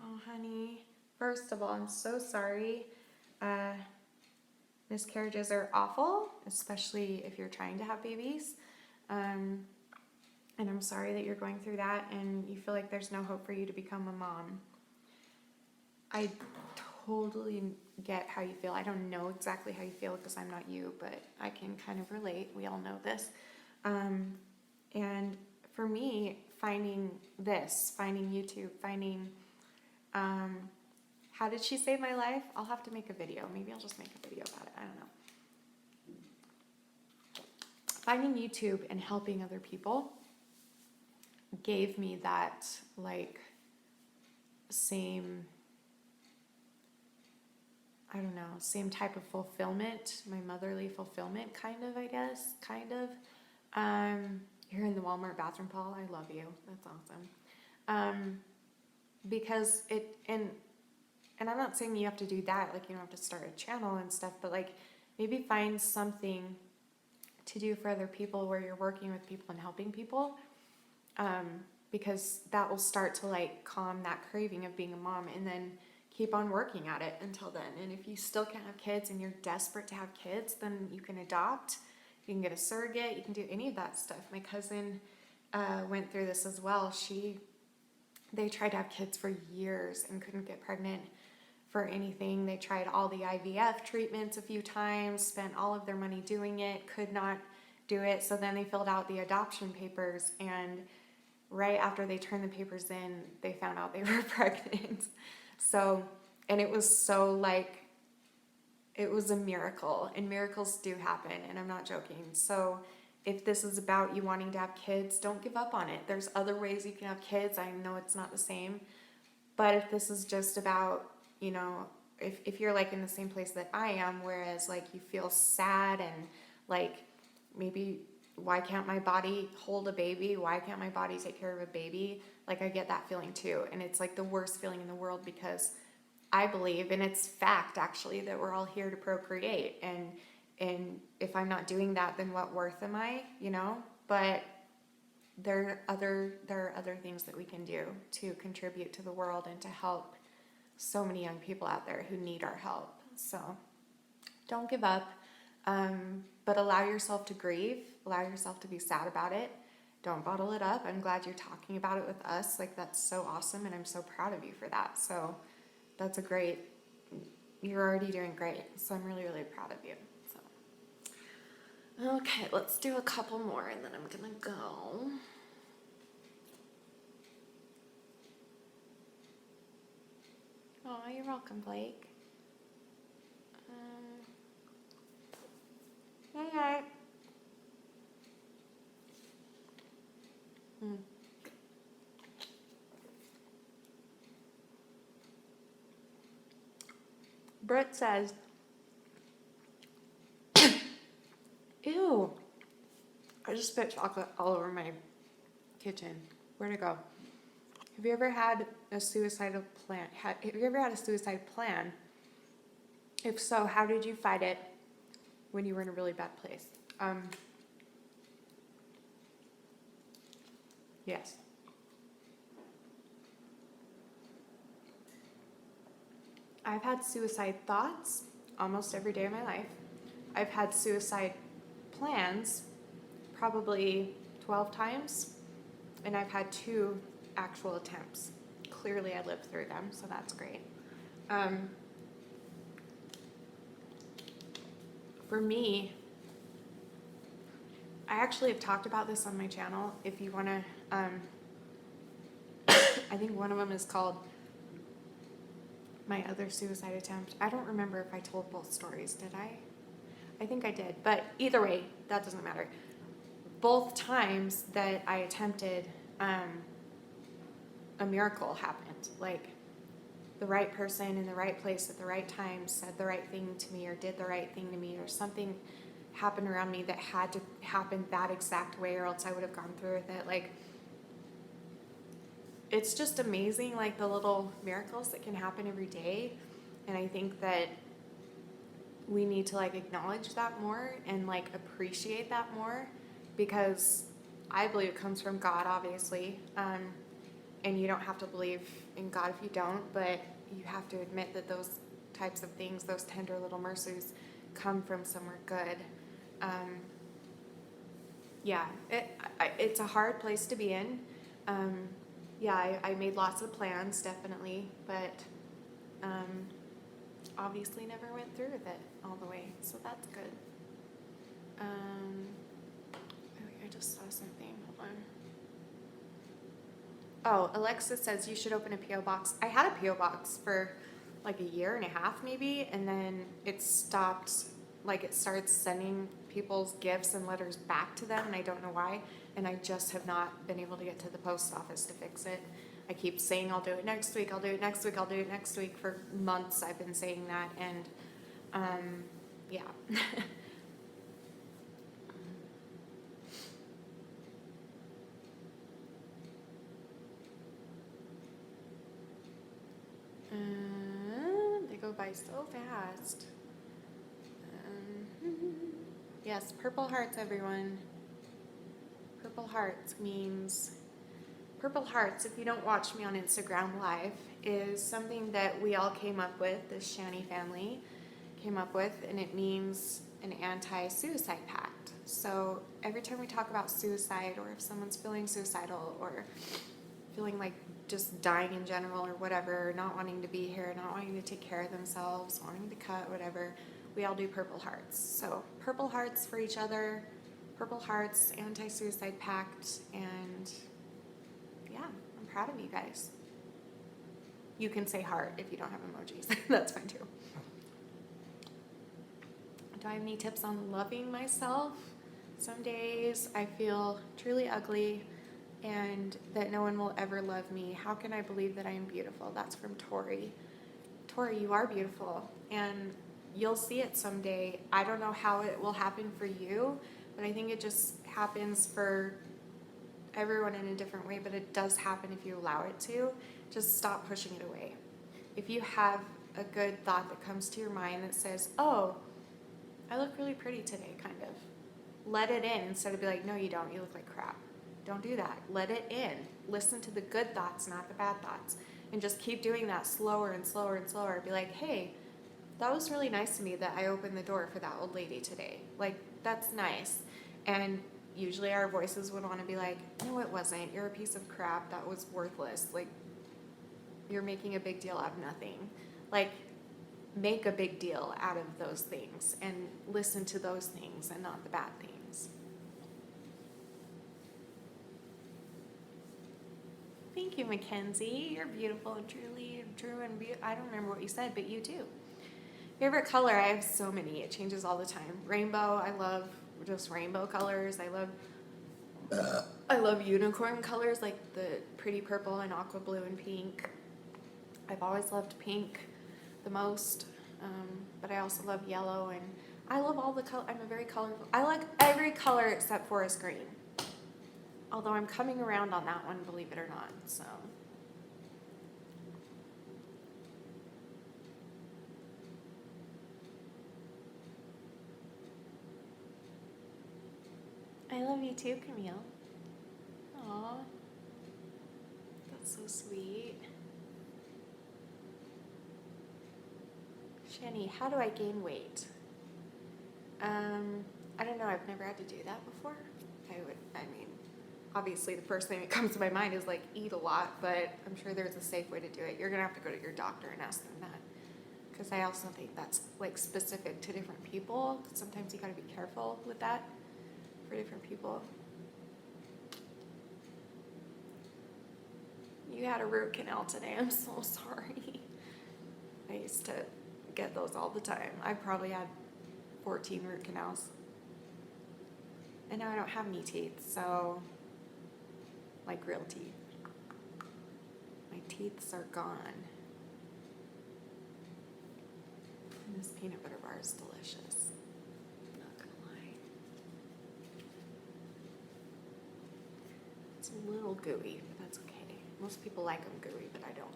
Oh, honey. First of all, I'm so sorry. Miscarriages are awful, especially if you're trying to have babies. And I'm sorry that you're going through that and you feel like there's no hope for you to become a mom. I totally get how you feel. I don't know exactly how you feel because I'm not you, but I can kind of relate. We all know this. And for me, finding YouTube, finding, how did she save my life? I'll have to make a video. Maybe I'll just make a video about it. I don't know. Finding YouTube and helping other people gave me that, like, same, I don't know, same type of fulfillment, my motherly fulfillment, kind of, I guess, kind of. You're in the Walmart bathroom, Paul. I love you. That's awesome. Because and I'm not saying you have to do that, like, you don't have to start a channel and stuff, but, like, maybe find something to do for other people where you're working with people and helping people. Because that will start to, like, calm that craving of being a mom, and then keep on working at it until then. And if you still can't have kids and you're desperate to have kids, then you can adopt, you can get a surrogate, you can do any of that stuff. My cousin went through this as well. They tried to have kids for years and couldn't get pregnant for anything. They tried all the IVF treatments a few times, spent all of their money doing it, could not do it. So then they filled out the adoption papers, and right after they turned the papers in, they found out they were pregnant. So, and it was so, like, it was a miracle, and miracles do happen, and I'm not joking. So if this is about you wanting to have kids, don't give up on it. There's other ways you can have kids. I know it's not the same, but if this is just about, you know, if you're, like, in the same place that I am, whereas, like, you feel sad and, like, maybe, why can't my body hold a baby? Why can't my body take care of a baby? Like, I get that feeling too. And it's, like, the worst feeling in the world, because I believe, and it's fact actually, that we're all here to procreate. And if I'm not doing that, then what worth am I, you know? But there are other things that we can do to contribute to the world and to help so many young people out there who need our help. So don't give up, but allow yourself to grieve, allow yourself to be sad about it. Don't bottle it up. I'm glad you're talking about it with us. Like, that's so awesome, and I'm so proud of you for that. So that's you're already doing great. So I'm really, really proud of you. So, okay, let's do a couple more, and then I'm gonna go. Oh, you're welcome, Blake. Hey. Britt says, ew, I just spit chocolate all over my kitchen. Where'd it go? Have you ever had a suicidal plan? Have you ever had a suicide plan? If so, how did you fight it when you were in a really bad place? Yes. I've had suicide thoughts almost every day of my life. I've had suicide plans probably 12 times, and I've had 2 actual attempts. Clearly I lived through them, so that's great. For me, I actually have talked about this on my channel. If you want to, I think one of them is called My Other Suicide Attempt. I don't remember if I told both stories, did I? I think I did, but either way, that doesn't matter. Both times that I attempted, a miracle happened. Like, the right person in the right place at the right time said the right thing to me, or did the right thing to me, or something happened around me that had to happen that exact way, or else I would have gone through with it. Like, it's just amazing, like, the little miracles that can happen every day. And I think that we need to, like, acknowledge that more and, like, appreciate that more, because I believe it comes from God, obviously. And you don't have to believe in God if you don't, but you have to admit that those types of things, those tender little mercies, come from somewhere good. Yeah, it's a hard place to be in. Yeah, I made lots of plans, definitely, but obviously never went through with it all the way, so that's good. I just saw something. Hold on. Oh, Alexa says you should open a P.O. box. I had a P.O. box for like a year and a half maybe, and then it stopped, like it started sending people's gifts and letters back to them, and I don't know why, and I just have not been able to get to the post office to fix it. I keep saying I'll do it next week, I'll do it next week, I'll do it next week. For months I've been saying that, and yeah. They go by so fast. Yes, purple hearts, everyone. Purple hearts means... Purple hearts, if you don't watch me on Instagram Live, is something that we all came up with, the Shanny family came up with, and it means an anti-suicide pact. So every time we talk about suicide, or if someone's feeling suicidal, or feeling like just dying in general, or whatever, not wanting to be here, not wanting to take care of themselves, wanting to cut, whatever, we all do purple hearts. So purple hearts for each other, purple hearts, anti-suicide pact, and yeah, I'm proud of you guys. You can say heart if you don't have emojis. That's fine too. Do I have any tips on loving myself? Some days I feel truly ugly and that no one will ever love me. How can I believe that I am beautiful? That's from Tori. Tori, you are beautiful, and you'll see it someday. I don't know how it will happen for you, but I think it just happens for everyone in a different way, but it does happen if you allow it to. Just stop pushing it away. If you have a good thought that comes to your mind that says, oh, I look really pretty today, kind of, let it in instead of be like, no, you don't, you look like crap. Don't do that. Let it in. Listen to the good thoughts, not the bad thoughts. And just keep doing that slower and slower and slower. Be like, hey, that was really nice to me that I opened the door for that old lady today. Like, that's nice. And usually our voices would want to be like, no, it wasn't. You're a piece of crap. That was worthless. Like, you're making a big deal out of nothing. Like, make a big deal out of those things and listen to those things and not the bad things. Thank you, Mackenzie. You're beautiful and truly true and I don't remember what you said, but you too. Favorite color? I have so many. It changes all the time. Rainbow. I love just rainbow colors. I love unicorn colors, like the pretty purple and aqua blue and pink. I've always loved pink the most, but I also love yellow, and I love all the color. I'm a very colorful. I like every color except forest green. Although I'm coming around on that one, believe it or not. So. I love you too, Camille. Aw. That's so sweet. Shanny, how do I gain weight? I don't know. I've never had to do that before. I mean, obviously the first thing that comes to my mind is like eat a lot, but I'm sure there's a safe way to do it. You're gonna have to go to your doctor and ask them that. Because I also think that's like specific to different people. Sometimes you gotta be careful with that for different people. You had a root canal today. I'm so sorry. I used to get those all the time. I probably had 14 root canals. And now I don't have any teeth, so like real teeth. My teeth are gone. And this peanut butter bar is delicious. I'm not gonna lie. It's a little gooey, but that's okay. Most people like them gooey, but I don't.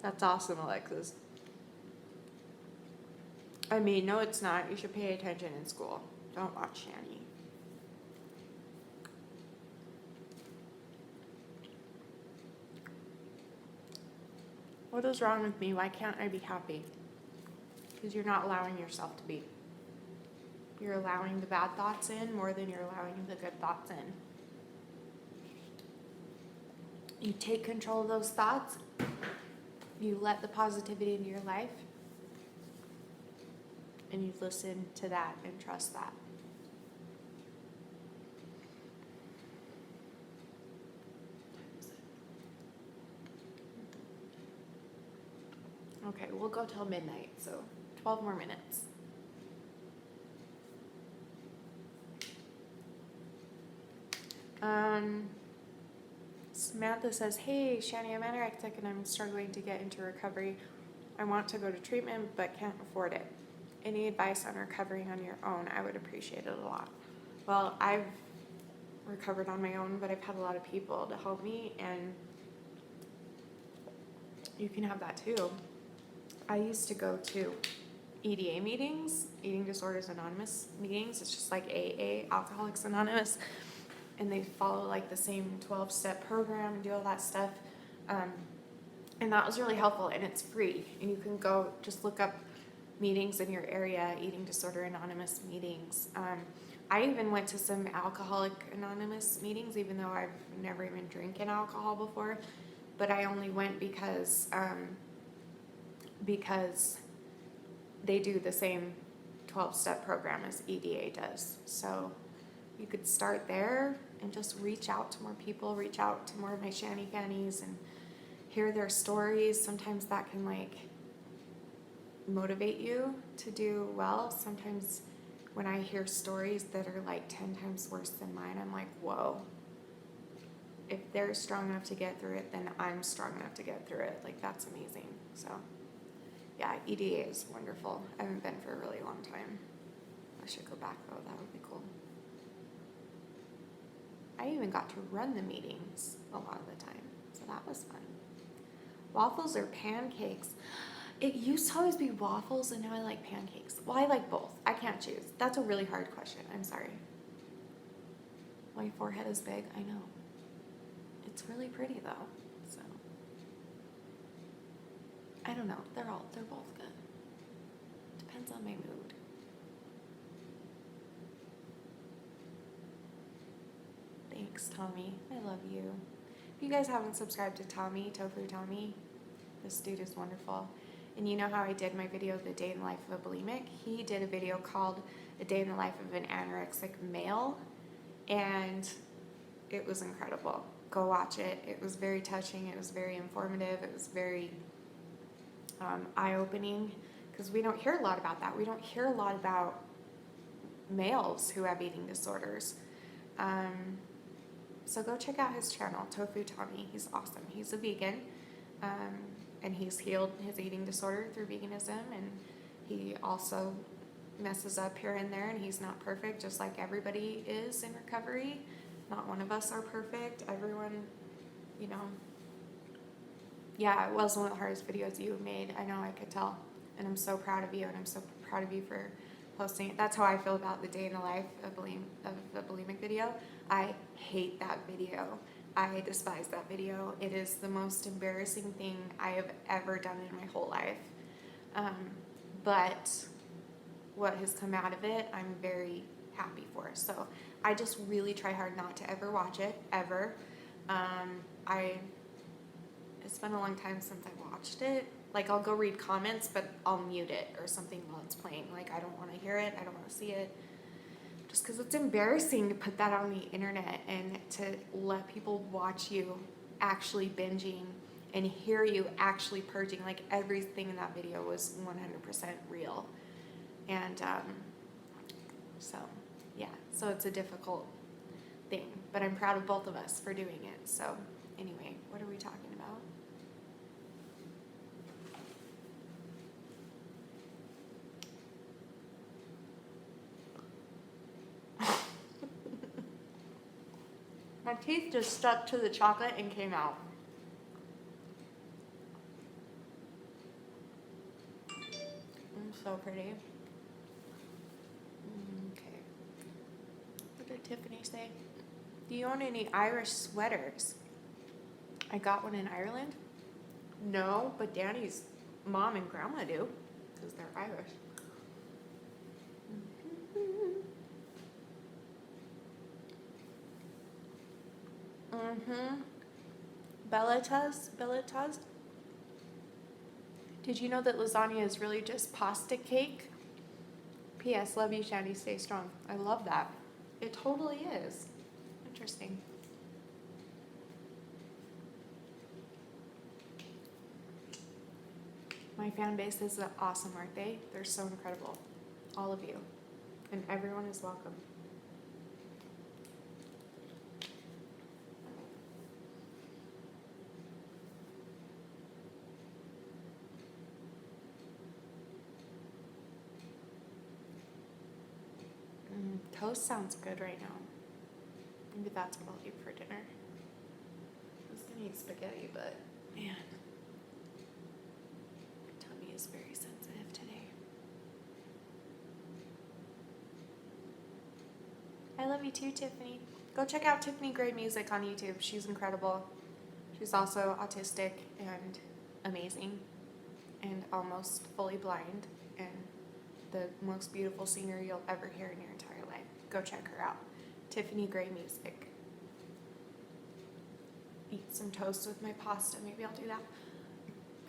That's awesome, Alexis. I mean, no, it's not. You should pay attention in school. Don't watch Shanny. What is wrong with me? Why can't I be happy? Because you're not allowing yourself to be. You're allowing the bad thoughts in more than you're allowing the good thoughts in. You take control of those thoughts. You let the positivity into your life. And you listen to that and trust that. Okay, we'll go till midnight, so 12 more minutes. Samantha says, hey, Shanny, I'm anorexic and I'm struggling to get into recovery. I want to go to treatment but can't afford it. Any advice on recovering on your own? I would appreciate it a lot. Well, I've recovered on my own, but I've had a lot of people to help me, and you can have that too. I used to go to EDA meetings, Eating Disorders Anonymous meetings. It's just like AA, Alcoholics Anonymous. And they follow like the same 12-step program and do all that stuff. And that was really helpful, and it's free. And you can go just look up meetings in your area, Eating Disorder Anonymous meetings. I even went to some Alcoholic Anonymous meetings, even though I've never even drinking alcohol before. But I only went because they do the same 12-step program as EDA does. So you could start there and just reach out to more people, reach out to more of my Shanny Fannies and hear their stories. Sometimes that can like motivate you to do well. Sometimes when I hear stories that are like 10 times worse than mine, I'm like, whoa. If they're strong enough to get through it, then I'm strong enough to get through it. Like, that's amazing. So yeah, EDA is wonderful. I haven't been for a really long time. I should go back though, that would be cool. I even got to run the meetings a lot of the time, so that was fun. Waffles or pancakes? It used to always be waffles, and now I like pancakes. Well, I like both. I can't choose. That's a really hard question. I'm sorry. My forehead is big. I know. It's really pretty though, so. I don't know. They're both good. Depends on my mood. Thanks, Tommy. I love you. If you guys haven't subscribed to Tommy, Tofu Tommy, this dude is wonderful. And you know how I did my video, The Day in the Life of a Bulimic? He did a video called A Day in the Life of an Anorexic Male, and it was incredible. Go watch it. It was very touching. It was very informative. It was very eye-opening, because we don't hear a lot about that. We don't hear a lot about males who have eating disorders. So go check out his channel, Tofu Tommy. He's awesome. He's a vegan, and he's healed his eating disorder through veganism, and he also messes up here and there, and he's not perfect, just like everybody is in recovery. Not one of us are perfect. Everyone, you know. Yeah, it was one of the hardest videos you made. I know, I could tell. And I'm so proud of you, and I'm so proud of you for posting it. That's how I feel about The Day in the Life of a Bulimic video. I hate that video. I despise that video. It is the most embarrassing thing I have ever done in my whole life. But what has come out of it, I'm very happy for. So I just really try hard not to ever watch it, ever. It's been a long time since I watched it. Like, I'll go read comments, but I'll mute it or something while it's playing. Like, I don't want to hear it. I don't want to see it. Just because it's embarrassing to put that on the internet and to let people watch you actually binging and hear you actually purging. Like, everything in that video was 100% real. And so, yeah. So it's a difficult thing. But I'm proud of both of us for doing it. So, anyway, what are we talking about? My teeth just stuck to the chocolate and came out. So pretty. Okay. What did Tiffany say? Do you own any Irish sweaters? I got one in Ireland. No, but Danny's mom and grandma do, because they're Irish. Bellataz. Did you know that lasagna is really just pasta cake? P.S. Love you, Shanny. Stay strong. I love that. It totally is. Interesting. My fan base is awesome, aren't they? They're so incredible. All of you. And everyone is welcome. Toast sounds good right now. Maybe that's what I'll eat for dinner. I was gonna eat spaghetti, but man, my tummy is very sensitive today. I love you too, Tiffany. Go check out Tiffany Gray Music on YouTube. She's incredible. She's also autistic and amazing and almost fully blind and the most beautiful singer you'll ever hear in your entire life. Go check her out. Tiffany Gray Music. Eat some toast with my pasta. Maybe I'll do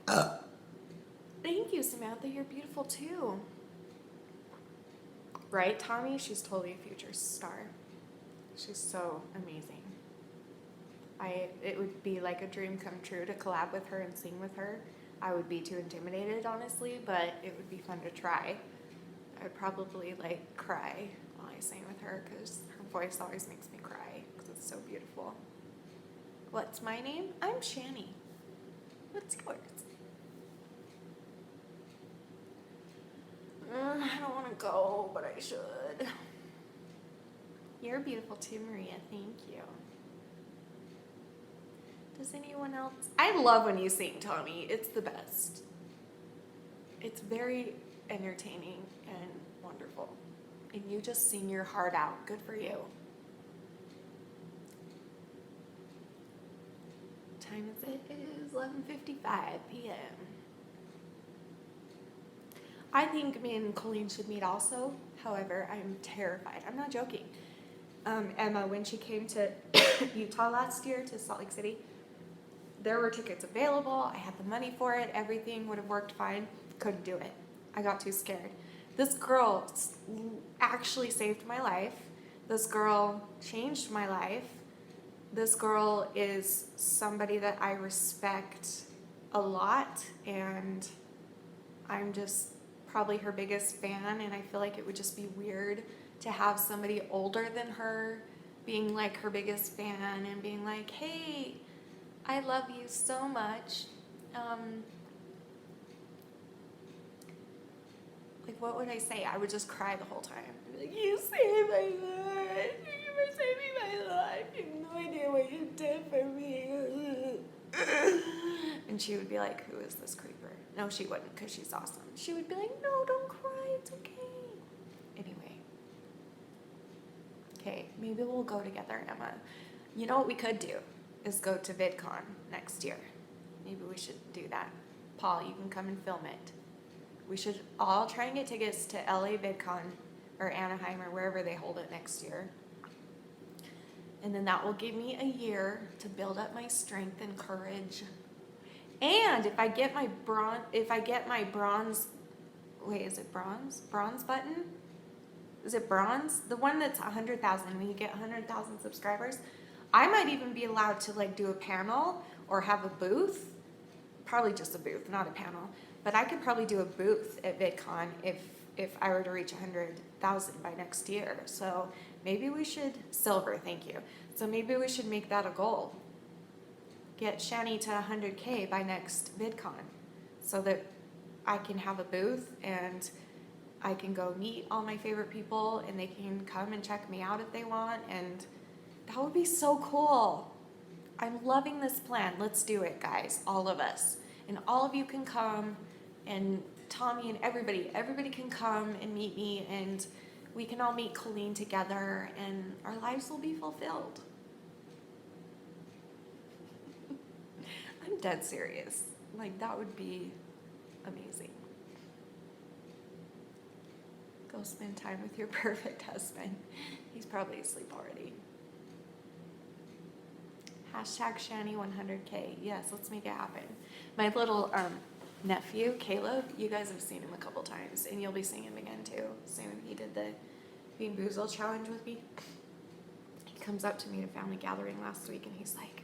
that. Thank you, Samantha. You're beautiful too. Right, Tommy? She's totally a future star. She's so amazing. It would be like a dream come true to collab with her and sing with her. I would be too intimidated, honestly, but it would be fun to try. I would probably like cry while I sang with her because her voice always makes me cry because it's so beautiful. What's my name? I'm Shanny. What's yours? I don't want to go, but I should. You're beautiful too, Maria. Thank you. Does anyone else? I love when you sing, Tommy. It's the best. It's very entertaining and wonderful. And you just sing your heart out. Good for you. What time is it? It is 11:55 p.m. I think me and Colleen should meet also. However, I'm terrified. I'm not joking. Emma, when she came to Utah last year, to Salt Lake City, there were tickets available. I had the money for it. Everything would have worked fine. Couldn't do it. I got too scared. This girl actually saved my life. This girl changed my life. This girl is somebody that I respect a lot, and I'm just probably her biggest fan, and I feel like it would just be weird to have somebody older than her being like her biggest fan and being like, hey, I love you so much. Like, what would I say? I would just cry the whole time. I'd be like, you saved my life. You were saving my life. You have no idea what you did for me. And she would be like, who is this creeper? No, she wouldn't, because she's awesome. She would be like, no, don't cry. It's okay. Anyway. Okay, maybe we'll go together, Emma. You know what we could do is go to VidCon next year. Maybe we should do that. Paul, you can come and film it. We should all try and get tickets to LA VidCon or Anaheim or wherever they hold it next year. And then that will give me a year to build up my strength and courage. And if I get my bronze, wait, is it bronze? Bronze button? Is it bronze? The one that's 100,000, when you get 100,000 subscribers, I might even be allowed to like do a panel or have a booth. Probably just a booth, not a panel. But I could probably do a booth at VidCon if I were to reach 100,000 by next year. So maybe we should, silver, thank you. So maybe we should make that a goal. Get Shanny to 100K by next VidCon so that I can have a booth and I can go meet all my favorite people and they can come and check me out if they want, and that would be so cool. I'm loving this plan. Let's do it, guys, all of us. And all of you can come, and Tommy and everybody can come and meet me, and we can all meet Colleen together, and our lives will be fulfilled. I'm dead serious. Like, that would be amazing. Go spend time with your perfect husband. He's probably asleep already. Hashtag Shanny 100K. Yes, let's make it happen. My little nephew, Caleb, you guys have seen him a couple times, and you'll be seeing him again too soon. He did the Bean Boozled challenge with me. He comes up to me at a family gathering last week, and he's like,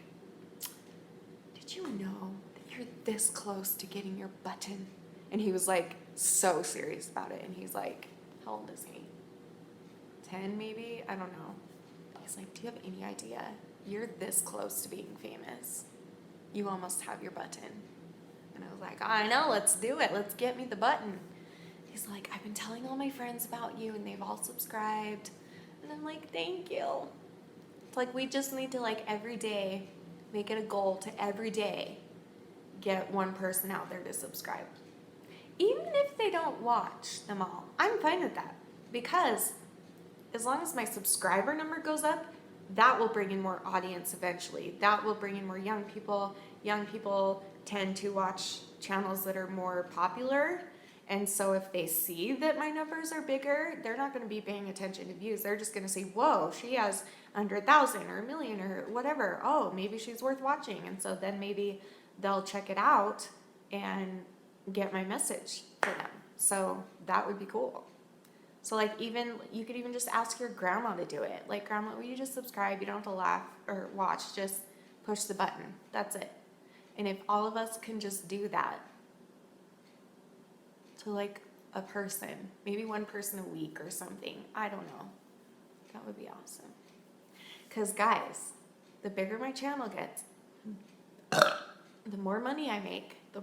did you know that you're this close to getting your button? And he was like so serious about it, and he's like, how old is he? 10 maybe? I don't know. He's like, do you have any idea? You're this close to being famous. You almost have your button. And I was like, I know, let's do it. Let's get me the button. He's like, I've been telling all my friends about you, and they've all subscribed. And I'm like, thank you. It's like, we just need to, like, every day make it a goal to every day get one person out there to subscribe. Even if they don't watch them all, I'm fine with that. Because as long as my subscriber number goes up, that will bring in more audience eventually. That will bring in more young people. Young people tend to watch channels that are more popular. And so if they see that my numbers are bigger, they're not going to be paying attention to views. They're just going to say, whoa, she has 100,000 or 1 million or whatever. Oh, maybe she's worth watching. And so then maybe they'll check it out and get my message for them. So that would be cool. So like even, you could even just ask your grandma to do it. Like, grandma, will you just subscribe? You don't have to laugh or watch, just push the button. That's it. And if all of us can just do that to like a person, maybe one person a week or something, I don't know. That would be awesome. Because guys, the bigger my channel gets, the more money I make, the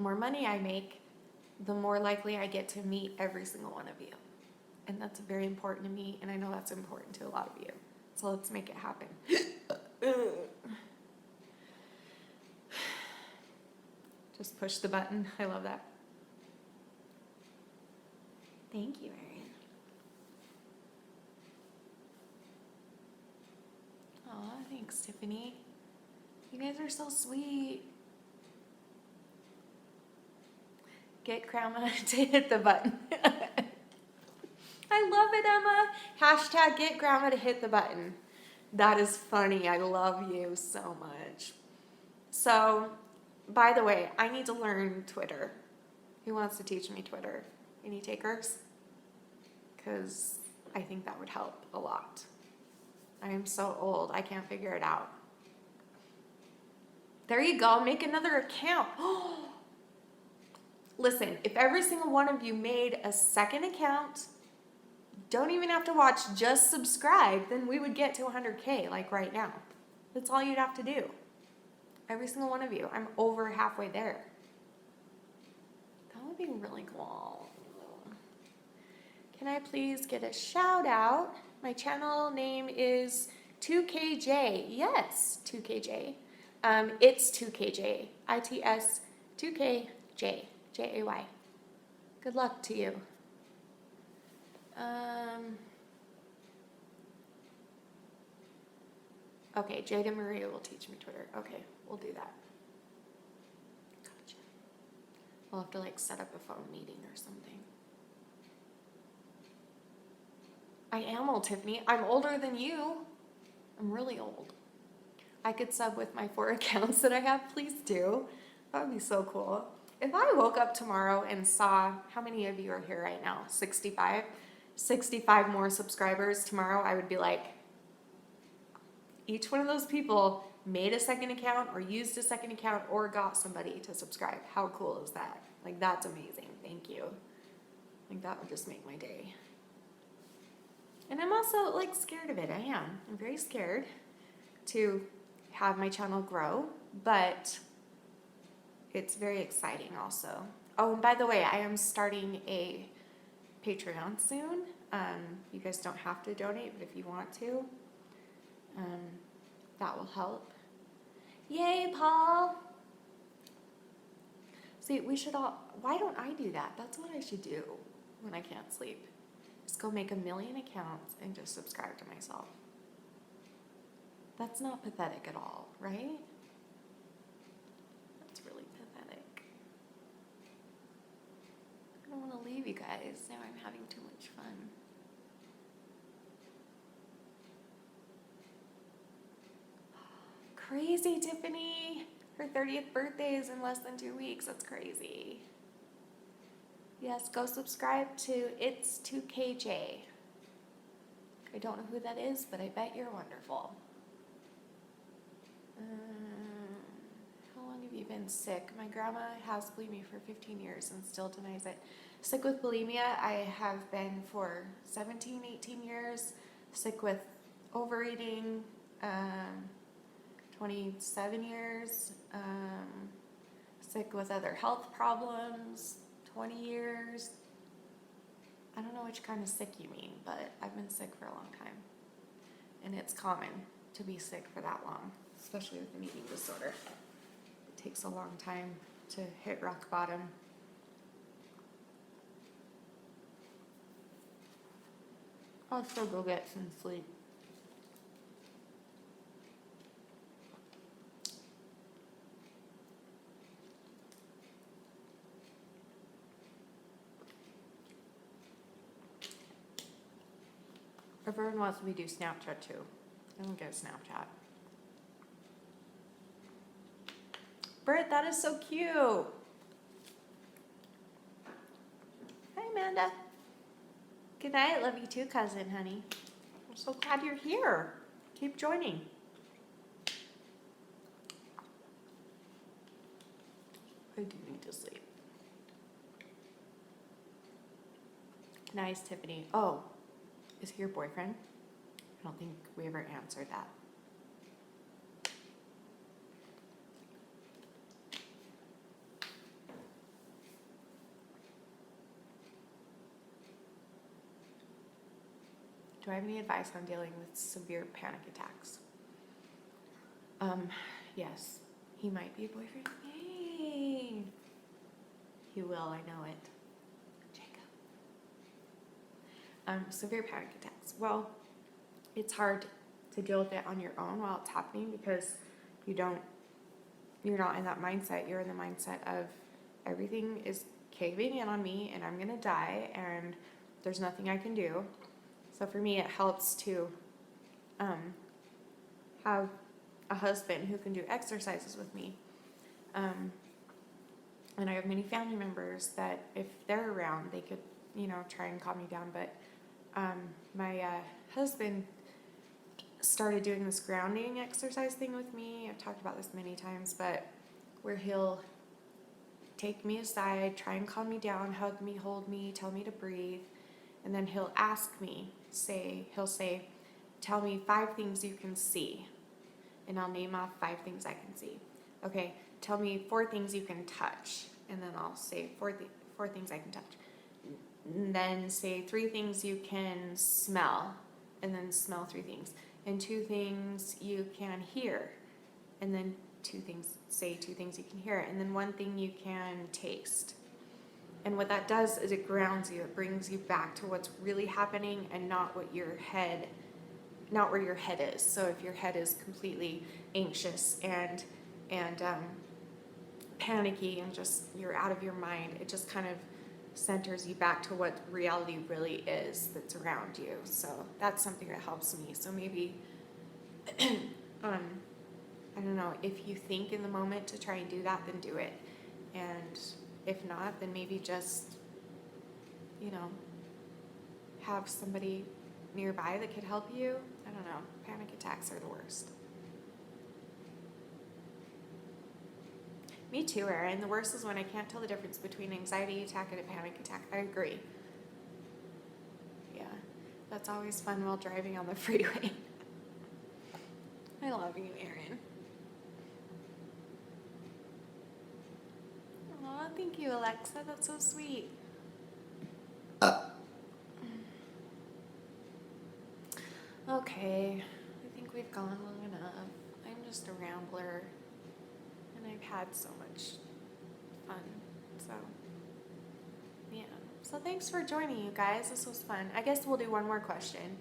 more likely I get to meet every single one of you. And that's very important to me, and I know that's important to a lot of you. So let's make it happen. Just push the button. I love that. Thank you, Marion. Aw, thanks, Tiffany. You guys are so sweet. Get grandma to hit the button. I love it, Emma. Hashtag get grandma to hit the button. That is funny. I love you so much. So, by the way, I need to learn Twitter. Who wants to teach me Twitter? Any takers? Because I think that would help a lot. I am so old. I can't figure it out. There you go. Make another account. Listen, if every single one of you made a second account, don't even have to watch, just subscribe, then we would get to 100K like right now. That's all you'd have to do. Every single one of you. I'm over halfway there. That would be really cool. Can I please get a shout out? My channel name is 2KJ. Yes, 2KJ. It's 2KJ. ITS 2KJ. Jay. Good luck to you. Okay, Jade and Maria will teach me Twitter. Okay, we'll do that. Gotcha. We'll have to like set up a phone meeting or something. I am old, Tiffany. I'm older than you. I'm really old. I could sub with my 4 accounts that I have. Please do. That would be so cool. If I woke up tomorrow and saw, how many of you are here right now? 65? 65 more subscribers tomorrow, I would be like, each one of those people made a second account or used a second account or got somebody to subscribe. How cool is that? Like, that's amazing. Thank you. Like, that would just make my day. And I'm also, like, scared of it. I am. I'm very scared to have my channel grow, but it's very exciting also. Oh, and by the way, I am starting a Patreon soon. You guys don't have to donate, but if you want to, that will help. Yay, Paul! See, we should all, why don't I do that? That's what I should do when I can't sleep. Just go make 1 million accounts and just subscribe to myself. That's not pathetic at all, right? That's really pathetic. I don't want to leave you guys. Now I'm having too much fun. crazy, Tiffany. Her 30th birthday is in less than 2 weeks. That's crazy. Yes, go subscribe to It's 2KJ. I don't know who that is, but I bet you're wonderful. How long have you been sick? My grandma has bulimia for 15 years and still denies it. Sick with bulimia, I have been for 17, 18 years. Sick with overeating, 27 years. Sick with other health problems, 20 years. I don't know which kind of sick you mean, but I've been sick for a long time. And it's common to be sick for that long, especially with an eating disorder. It takes a long time to hit rock bottom. I'll still go get some sleep. Everyone wants me to do Snapchat too. I don't get Snapchat. Britt, that is so cute. Hi, Amanda. Good night. Love you too, cousin, honey. I'm so glad you're here. Keep joining. I do need to sleep. Nice, Tiffany. Oh, is he your boyfriend? I don't think we ever answered that. Do I have any advice on dealing with severe panic attacks? Yes. He might be a boyfriend. Yay! He will, I know it. Jacob. Severe panic attacks. Well, it's hard to deal with it on your own while it's happening because you're not in that mindset. You're in the mindset of everything is caving in on me and I'm gonna die and there's nothing I can do. So for me, it helps to have a husband who can do exercises with me. And I have many family members that if they're around, they could, try and calm me down. But my husband started doing this grounding exercise thing with me. I've talked about this many times, but where he'll take me aside, try and calm me down, hug me, hold me, tell me to breathe. And then he'll ask me, he'll say, tell me 5 things you can see. And I'll name off 5 things I can see. Okay, tell me 4 things you can touch. And then I'll say 4 things I can touch. And then say 3 things you can smell. And then smell 3 things. And 2 things you can hear. And then 2 things you can hear. And then 1 thing you can taste. And what that does is it grounds you. It brings you back to what's really happening and not where your head is. So if your head is completely anxious and panicky and just you're out of your mind, it just kind of centers you back to what reality really is that's around you. So that's something that helps me. So maybe I don't know, if you think in the moment to try and do that, then do it. And if not, then maybe just, have somebody nearby that could help you. I don't know. Panic attacks are the worst. Me too, Erin. The worst is when I can't tell the difference between an anxiety attack and a panic attack. I agree. Yeah, that's always fun while driving on the freeway. I love you, Erin. Aw, thank you, Alexa. That's so sweet. Okay, I think we've gone long enough. I'm just a rambler, and I've had so much fun, so, yeah. So thanks for joining, you guys. This was fun. I guess we'll do one more question,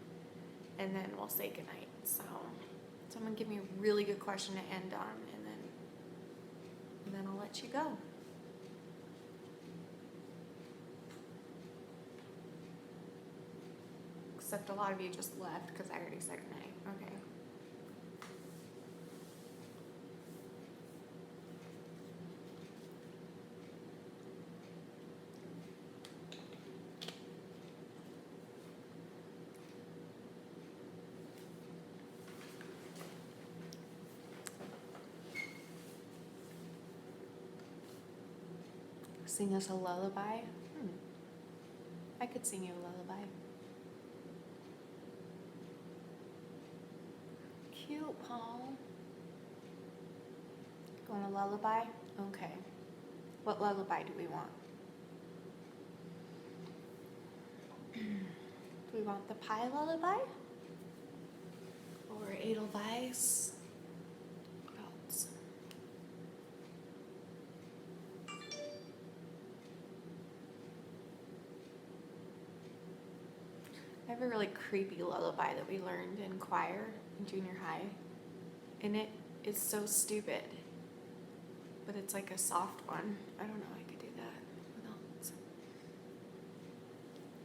and then we'll say goodnight. So someone give me a really good question to end on, and then I'll let you go. Except a lot of you just left because I already said goodnight. Okay. Sing us a lullaby? I could sing you a lullaby. Cute, Paul. You want a lullaby? Okay. What lullaby do we want? Do we want the pie lullaby? Or Edelweiss? What else? I have a really creepy lullaby that we learned in choir in junior high. And it is so stupid. But it's like a soft one. I don't know, I could do that. What else?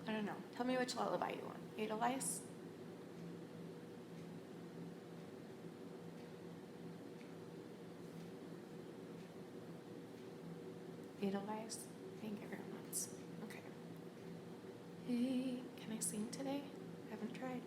I don't know. Tell me which lullaby you want. Edelweiss? Edelweiss? I think everyone wants. Okay. Hey, can I sing today? I haven't tried.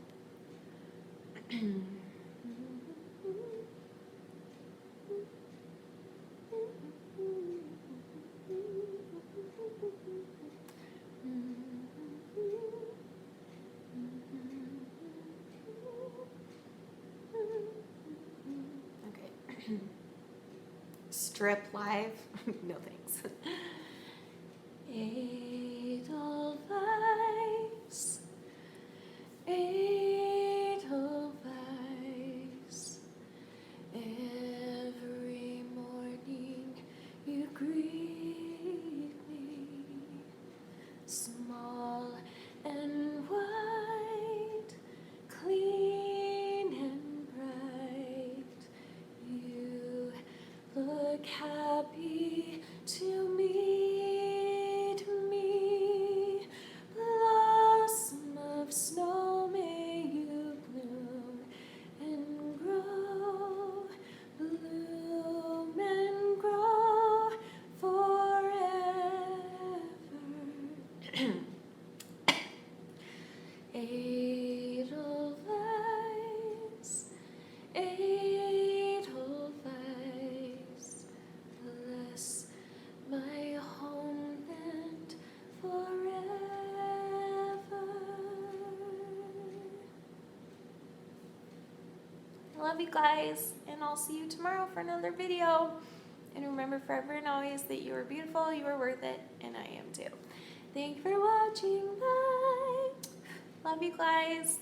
Okay. Strip live? No thanks. Edelweiss, Edelweiss, every morning you greet me, small and white, clean and bright, you look happy to meet me. Blossom of snow, may you bloom and grow, bloom and grow forever. Edelweiss, Edelweiss, bless my homeland forever. I love you guys, and I'll see you tomorrow for another video. And remember forever and always that you are beautiful, you are worth it, and I am too. Thank you for watching. Bye. Love you guys.